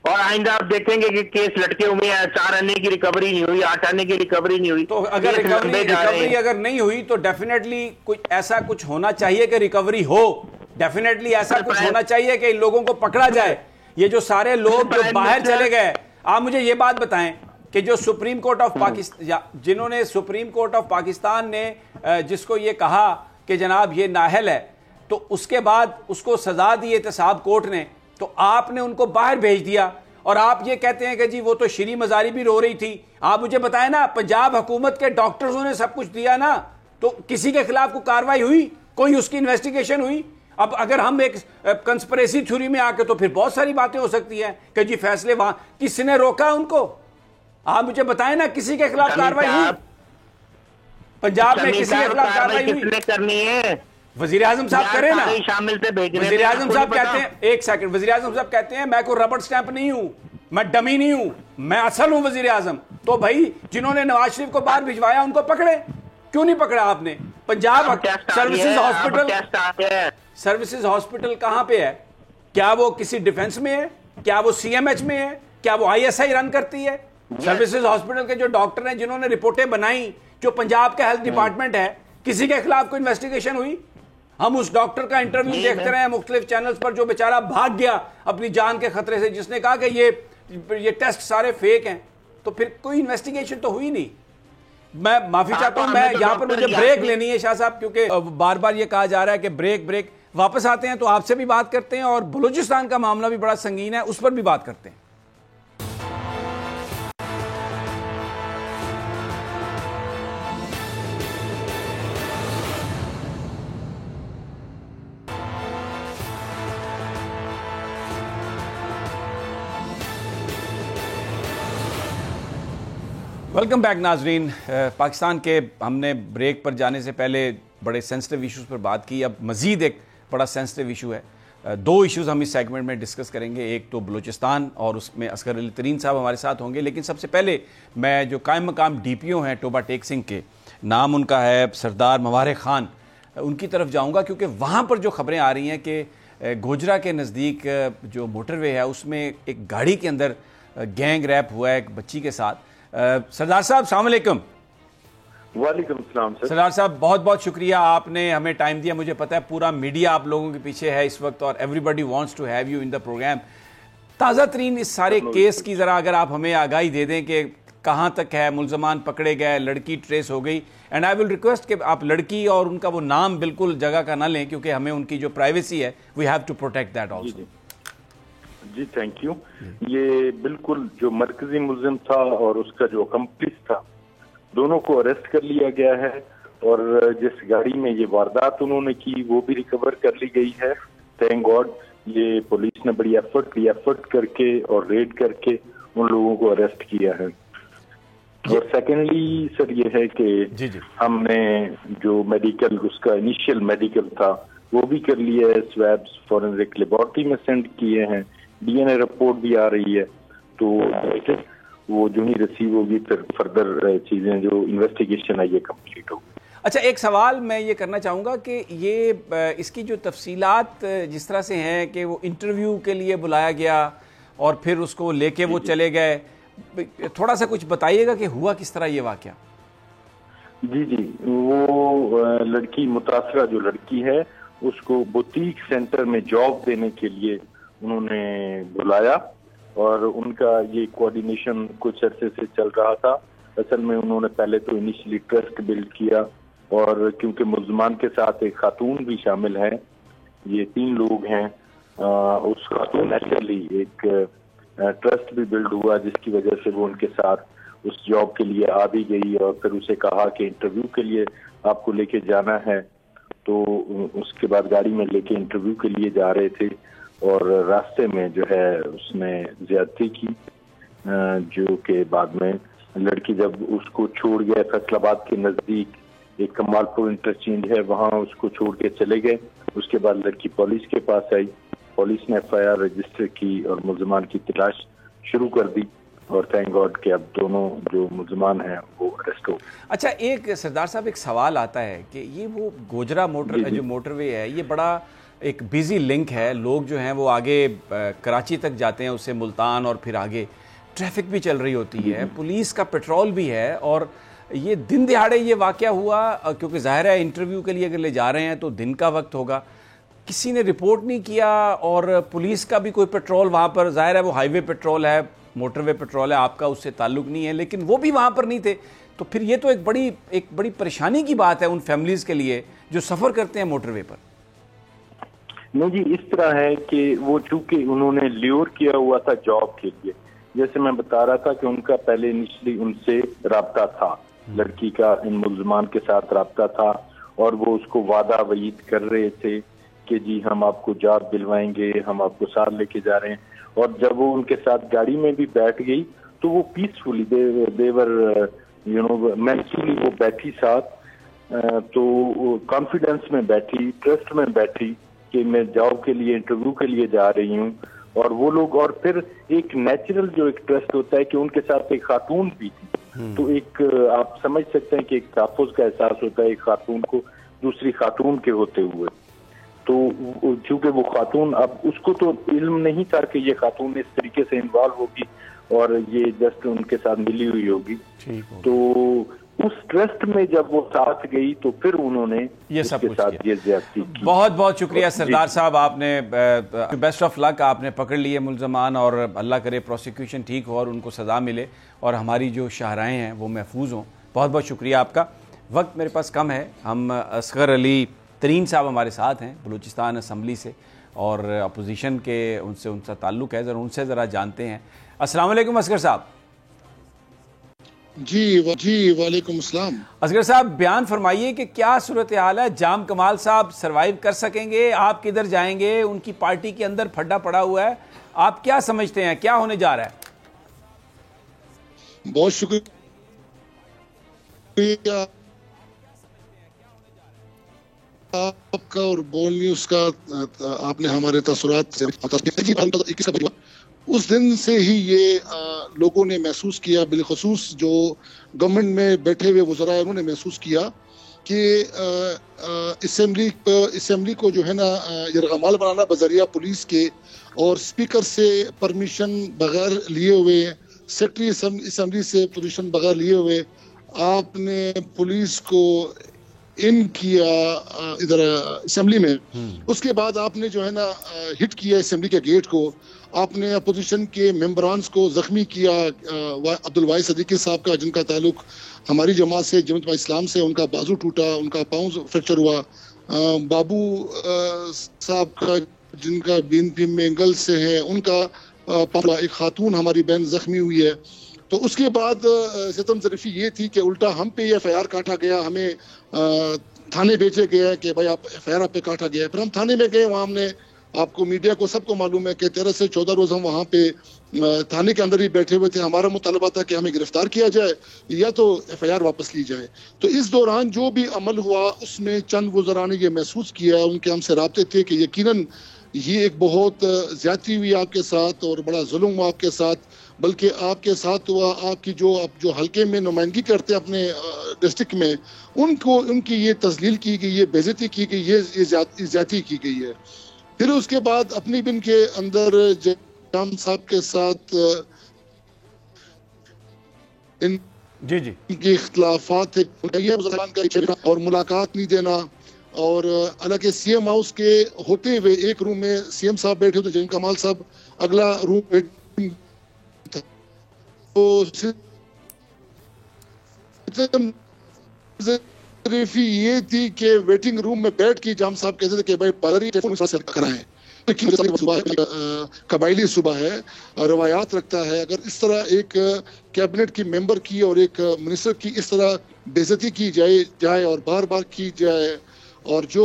और आइंदा आप देखेंगे कि केस लटके हुए हैं, 4 आने की रिकवरी नहीं हुई, 8 आने की रिकवरी नहीं हुई। तो अगर रिकवरी अगर नहीं हुई तो डेफिनेटली कुछ ऐसा कुछ होना चाहिए कि रिकवरी हो। डेफिनेटली ऐसा कुछ होना चाहिए कि इन लोगों को पकड़ा जाए। ये जो सारे लोग जो बाहर चले गए, आप मुझे ये बात बताएं कि जो सुप्रीम कोर्ट ऑफ पाकिस्तान, जिन्होंने सुप्रीम कोर्ट ऑफ पाकिस्तान ने जिसको ये कहा कि जनाब ये नाहल है, तो उसके बाद उसको सजा दी एहतसाब कोर्ट ने, तो आपने उनको बाहर भेज दिया और आप ये कहते हैं कि जी वो तो श्री मजारी भी रो रही थी। आप मुझे बताएं ना, पंजाब हुकूमत के डॉक्टर्सों ने सब कुछ दिया ना, तो किसी के खिलाफ कोई कार्रवाई हुई? कोई उसकी इन्वेस्टिगेशन हुई? अब अगर हम एक कंस्पिरेसी थ्योरी में आके, तो फिर बहुत सारी बातें हो सकती हैं कि जी फैसले वहां किसने रोका उनको? आप मुझे बताएं ना, किसी के खिलाफ कार्रवाई हुई? पंजाब में किसी के खिलाफ कार्रवाई हुई? करनी है वज़ीर-ए-आज़म साहब करें ना। शामिल थे वज़ीर-ए-आज़म साहब कहते हैं, एक सेकंड, वज़ीर-ए-आज़म साहब कहते हैं मैं कोई रबड़ स्टैंप नहीं हूं, मैं डमी नहीं हूं, मैं असल हूं वज़ीर-ए-आज़म। तो भाई जिन्होंने नवाज शरीफ को बाहर भिजवाया उनको पकड़े, क्यों नहीं पकड़ा आपने? पंजाब सर्विसेज हॉस्पिटल कहां पे है? क्या वो किसी डिफेंस में है? क्या वो CMH में है? क्या वो ISI रन करती है? सर्विसेज हॉस्पिटल के जो डॉक्टर हैं जिन्होंने रिपोर्टें बनाई, जो पंजाब का हेल्थ डिपार्टमेंट है, किसी के खिलाफ कोई इन्वेस्टिगेशन हुई? हम उस डॉक्टर का इंटरव्यू देखते रहे मुख्तलिफ चैनल्स पर, जो बेचारा भाग गया अपनी जान के खतरे से, जिसने कहा कि ये टेस्ट सारे फेक हैं। तो फिर कोई इन्वेस्टिगेशन तो हुई नहीं। मैं माफी चाहता हूं, मैं यहां पर मुझे ब्रेक लेनी है शाह साहब, क्योंकि बार बार ये कहा जा रहा है कि ब्रेक वापस आते हैं तो आपसे भी बात करते हैं, और बलूचिस्तान का मामला भी बड़ा संगीन है, उस पर भी बात करते हैं। वेलकम बैक नाजरीन। पाकिस्तान के हमने ब्रेक पर जाने से पहले बड़े सेंसिटिव इश्यूज़ पर बात की, अब मज़ीद एक बड़ा सेंसिटिव इशू है। दो इश्यूज़ हम इस सेगमेंट में डिस्कस करेंगे, एक तो बलूचिस्तान और उसमें असगर अली तरीन साहब हमारे साथ होंगे। लेकिन सबसे पहले मैं जो कायम मकाम DPO हैं टोबा टेक सिंह के, नाम उनका है सरदार मवारे खान, उनकी तरफ जाऊंगा क्योंकि वहाँ पर जो खबरें आ रही हैं कि गोजरा के नज़दीक जो मोटरवे है उसमें एक गाड़ी के अंदर गैंग रैप हुआ है एक बच्ची के साथ। सरदार साहब अस्सलाम वालेकुम। वालेकुम सलाम सर। सरदार साहब बहुत बहुत शुक्रिया, आपने हमें टाइम दिया। मुझे पता है पूरा मीडिया आप लोगों के पीछे है इस वक्त और everybody wants to have you in the programme. ताज़ा तरीन इस सारे केस की ज़रा अगर आप हमें आगाही दे दें कि कहाँ तक है, मुल्ज़मान पकड़े गए, लड़की ट्रेस हो गई। एंड आई विल रिक्वेस्ट कि आप लड़की और उनका वो नाम बिल्कुल जगह का ना लें क्योंकि हमें उनकी जो प्राइवेसी है we have to protect that also. जी थैंक यू। ये बिल्कुल जो मरकजी मुल्ज़िम था और उसका जो अकम्प्लिस था, दोनों को अरेस्ट कर लिया गया है और जिस गाड़ी में ये वारदात उन्होंने की वो भी रिकवर कर ली गई है। थैंक गॉड, ये पुलिस ने बड़ी एफर्ट करके और रेड करके उन लोगों को अरेस्ट किया है। और सेकेंडली सर ये है कि हमने जो मेडिकल उसका इनिशियल मेडिकल था वो भी कर लिया है, स्वैब्स फॉरेंसिक लेबोरेटरी में सेंड किए हैं, DNA रिपोर्ट भी आ रही है, तो वो जो ही रिसीव होगी फिर फर्दर चीजें जो इन्वेस्टिगेशन है ये कंप्लीट होगी। अच्छा, एक सवाल मैं ये करना चाहूँगा कि ये इसकी जो तफसीलात जिस तरह से हैं कि वो इंटरव्यू के लिए बुलाया गया और फिर उसको लेके वो चले गए, थोड़ा सा कुछ बताइएगा कि हुआ किस तरह ये वाकया। जी वो लड़की मुतासरा जो लड़की है उसको बुटीक सेंटर में जॉब देने के लिए उन्होंने बुलाया और उनका ये कोऑर्डिनेशन कुछ अरसे से चल रहा था। असल में उन्होंने पहले तो इनिशियली ट्रस्ट बिल्ड किया और क्योंकि मुल्ज़मान के साथ एक खातून भी शामिल है, ये 3 लोग हैं, उस खातून एक्चुअली एक ट्रस्ट भी बिल्ड हुआ जिसकी वजह से वो उनके साथ उस जॉब के लिए आ भी गई और फिर उसे कहा कि इंटरव्यू के लिए आपको लेके जाना है, तो उसके बाद गाड़ी में लेके इंटरव्यू के लिए जा रहे थे और रास्ते में जो है उसने ज्यादती की, जो के बाद में लड़की जब उसको छोड़ गया फैसलाबाद के नजदीक एक कमालपुर इंटरचेंज है वहां उसको छोड़ के चले गए। उसके बाद लड़की पुलिस के पास आई, पुलिस ने FIR रजिस्टर की और मुल्ज़मान की तलाश शुरू कर दी और थैंक गॉड कि अब दोनों जो मुल्ज़मान हैं वो अरेस्ट हो। अच्छा, एक सरदार साहब एक सवाल आता है कि ये वो गोजरा जो मोटरवे है ये बड़ा एक बिजी लिंक है, लोग जो हैं वो आगे कराची तक जाते हैं, उससे मुल्तान और फिर आगे ट्रैफिक भी चल रही होती है, पुलिस का पेट्रोल भी है और ये दिन दिहाड़े ये वाकया हुआ क्योंकि ज़ाहिर है इंटरव्यू के लिए अगर ले जा रहे हैं तो दिन का वक्त होगा, किसी ने रिपोर्ट नहीं किया और पुलिस का भी कोई पेट्रोल वहाँ पर, ज़ाहिर है वो हाईवे पेट्रोल है, मोटरवे पेट्रोल है, आपका उससे ताल्लुक़ नहीं है, लेकिन वो भी वहाँ पर नहीं थे। तो फिर ये तो एक बड़ी परेशानी की बात है उन फैमिलीज़ के लिए जो सफ़र करते हैं मोटरवे पर। नहीं जी, इस तरह है कि वो चूंकि उन्होंने ल्योर किया हुआ था जॉब के लिए, जैसे मैं बता रहा था कि उनका पहले इनिशियली उनसे राब्ता था, लड़की का इन मुल्ज़मान के साथ राब्ता था और वो उसको वादा वईद कर रहे थे कि जी हम आपको जॉब दिलवाएंगे, हम आपको साथ लेके जा रहे हैं। और जब वो उनके साथ गाड़ी में भी बैठ गई तो वो पीसफुली देवर मैंसुली वो बैठी साथ, तो कॉन्फिडेंस में बैठी, ट्रस्ट में बैठी कि मैं जॉब के लिए इंटरव्यू के लिए जा रही हूँ। और वो लोग, और फिर एक नेचुरल जो एक ट्रस्ट होता है कि उनके साथ एक खातून भी थी, तो एक आप समझ सकते हैं कि एक तहफ़्फ़ुज़ का एहसास होता है एक खातून को दूसरी खातून के होते हुए। तो चूंकि वो खातून, अब उसको तो इल्म नहीं था कि ये खातून इस तरीके से इन्वॉल्व होगी और ये जस्ट उनके साथ मिली हुई होगी, तो उस ट्रस्ट में जब वो साथ गई तो फिर उन्होंने ये सब कुछ साथ ये ज्यादती की। बहुत बहुत शुक्रिया सरदार साहब, आपने बेस्ट ऑफ लक, आपने पकड़ लिए मुल्ज़मान और अल्लाह करे प्रोसिक्यूशन ठीक हो और उनको सज़ा मिले और हमारी जो शाहराएँ हैं वो महफूज हों। बहुत बहुत शुक्रिया आपका। वक्त मेरे पास कम है, हम असगर अली तरीन साहब हमारे साथ हैं बलूचिस्तान असम्बली से और अपोजिशन के उनका ताल्लुक़ है, उनसे ज़रा जानते हैं। अस्सलाम वालेकुम असगर साहब। जी वालेकुम अस्सलाम। असगर साहब, बयान फरमाइए कि क्या सूरत हाल है, जाम कमाल साहब सरवाइव कर सकेंगे, आप किधर जाएंगे, उनकी पार्टी के अंदर फड्डा पड़ा हुआ है, आप क्या समझते हैं क्या होने जा रहा है? बहुत शुक्रिया آپ کا اور بول نیوز کا آپ نے ہمارے تاثرات سے اس دن سے ہی یہ لوگوں نے محسوس کیا، بالخصوص جو گورنمنٹ میں بیٹھے ہوئے وزراء انہوں نے محسوس کیا کہ اسمبلی کو جو ہے نا یرغمال بنانا بذریعہ پولیس کے اور اسپیکر سے پرمیشن بغیر لیے ہوئے، سیکرٹری اسمبلی سے پرمیشن بغیر لیے ہوئے آپ نے پولیس کو ان کیا ادھر اسمبلی میں. اس کے بعد آپ نے جو ہے نا ہٹ کیا اسمبلی کے گیٹ کو، آپ نے اپوزیشن کے ممبرانس کو زخمی کیا. عبدالواحد صدیقی صاحب کا جن کا تعلق ہماری جماعت سے جماعت اسلام سے، ان کا بازو ٹوٹا، ان کا پاؤں فریکچر ہوا. بابو صاحب کا جن کا BNP مینگل سے ہے، ان کا ایک خاتون ہماری بہن زخمی ہوئی ہے. تو اس کے بعد ستم ظریفی یہ تھی کہ الٹا ہم پہ یہ FIR کاٹا گیا، ہمیں تھانے بھیجے گیا کہ بھائی آپ FIR آپ پہ کاٹا گیا ہے. پھر ہم تھانے میں گئے، وہاں ہم نے آپ کو میڈیا کو سب کو معلوم ہے کہ 13 سے 14 روز ہم وہاں پہ تھانے کے اندر ہی بیٹھے ہوئے تھے. ہمارا مطالبہ تھا کہ ہمیں گرفتار کیا جائے یا تو FIR واپس لی جائے. تو اس دوران جو بھی عمل ہوا اس میں چند وزراء نے یہ محسوس کیا، ان کے ہم سے رابطے تھے کہ یقیناً یہ ایک بہت زیادتی ہوئی آپ کے ساتھ اور بڑا ظلم ہوا آپ کے ساتھ، بلکہ آپ کے ساتھ ہوا آپ کی جو حلقے میں نمائندگی کرتے ہیں اپنے ڈسٹرکٹ میں، ان کی یہ تذلیل کی گئی، یہ بے عزتی کی گئی، یہ زیادتی کی گئی ہے. پھر اس کے بعد اپنی بن کے اندر جام صاحب کے ساتھ ان کے اختلافات اور ملاقات نہیں دینا، اور حالانکہ CM ہاؤس کے ہوتے ہوئے ایک روم میں CM صاحب بیٹھے ہوتے، جن کمال صاحب اگلا روم ظریفی یہ تھی کہ ویٹنگ روم میں بیٹھ کے جام صاحب کہتے تھے کہ بھائی پادری ٹیلیفون سے کرائیں، قبائلی صوبہ ہے، روایات رکھتا ہے. اگر اس طرح ایک کیبنٹ کی ممبر کی اور ایک منسٹر کی اس طرح بے عزتی کی جائے اور بار بار کی جائے، اور جو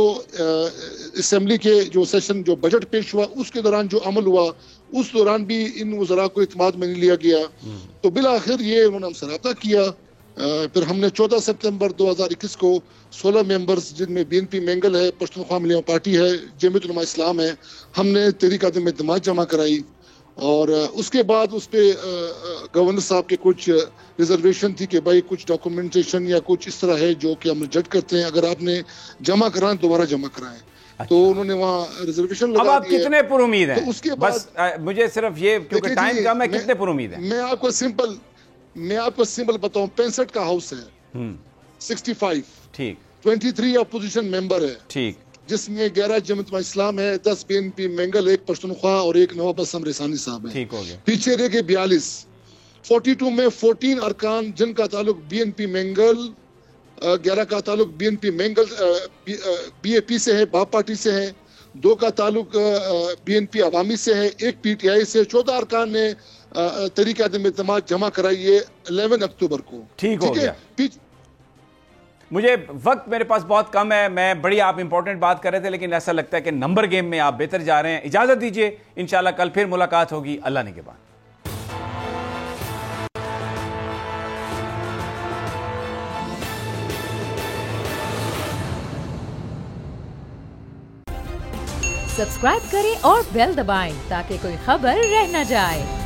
اسمبلی کے جو سیشن جو بجٹ پیش ہوا اس کے دوران جو عمل ہوا اس دوران بھی ان وزراء کو اعتماد میں نہیں لیا گیا. تو بالآخر یہ انہوں نے ہم سے رابطہ کیا. پھر ہم نے 14 سپتمبر 2021 کو 16 ممبرز جن میں BNP مینگل ہے، پشتونخوا ملیہ پارٹی ہے، جمعیت علماء اسلام ہے، ہم نے تحریک عدم اعتماد جمع کرائی. اور اس کے بعد اس پہ گورنر صاحب کے کچھ ریزرویشن تھی کہ بھائی کچھ ڈاکومنٹیشن یا کچھ اس طرح ہے جو کہ ہم جج کرتے ہیں، اگر آپ نے جمع کرائیں دوبارہ جمع کرائیں. تو انہوں نے وہاں ریزرویشن لگا دی. اب آپ کتنے پر امید ہیں؟ اس کے بس مجھے صرف یہ کیونکہ ٹائم کم ہے، کتنے پر امید ہیں؟ میں آپ کو سمپل بتاؤں، 65 کا ہاؤس ہے، 65 ٹھیک، 23 اپوزیشن ممبر ہے ٹھیک، جس میں 11 جماعت اسلام ہے، 10 BNP مینگل، 1 پشتونخوا اور 1 نواب اسم رسانی صاحب ہے. ٹھیک ہو گیا. پیچھے رہ گئے 42. 42 میں 14 ارکان جن کا تعلق BNP مینگل، 11 کا تعلق BNP مینگل BAP سے ہے، باپ پارٹی سے ہے، 2 کا تعلق BNP عوامی سے ہے، 1 PTI سے. 14 ارکان نے تحریک عدم اعتماد جمع کرائی ہے 11 اکتوبر کو. ٹھیک ہو گیا. مجھے وقت میرے پاس بہت کم ہے، میں بڑی آپ امپورٹنٹ بات کر رہے تھے لیکن ایسا لگتا ہے کہ نمبر گیم میں آپ بہتر جا رہے ہیں. اجازت دیجیے، انشاءاللہ کل پھر ملاقات ہوگی اللہ نے کے بعد. سبسکرائب کریں اور بیل دبائیں تاکہ کوئی خبر رہ نہ جائے.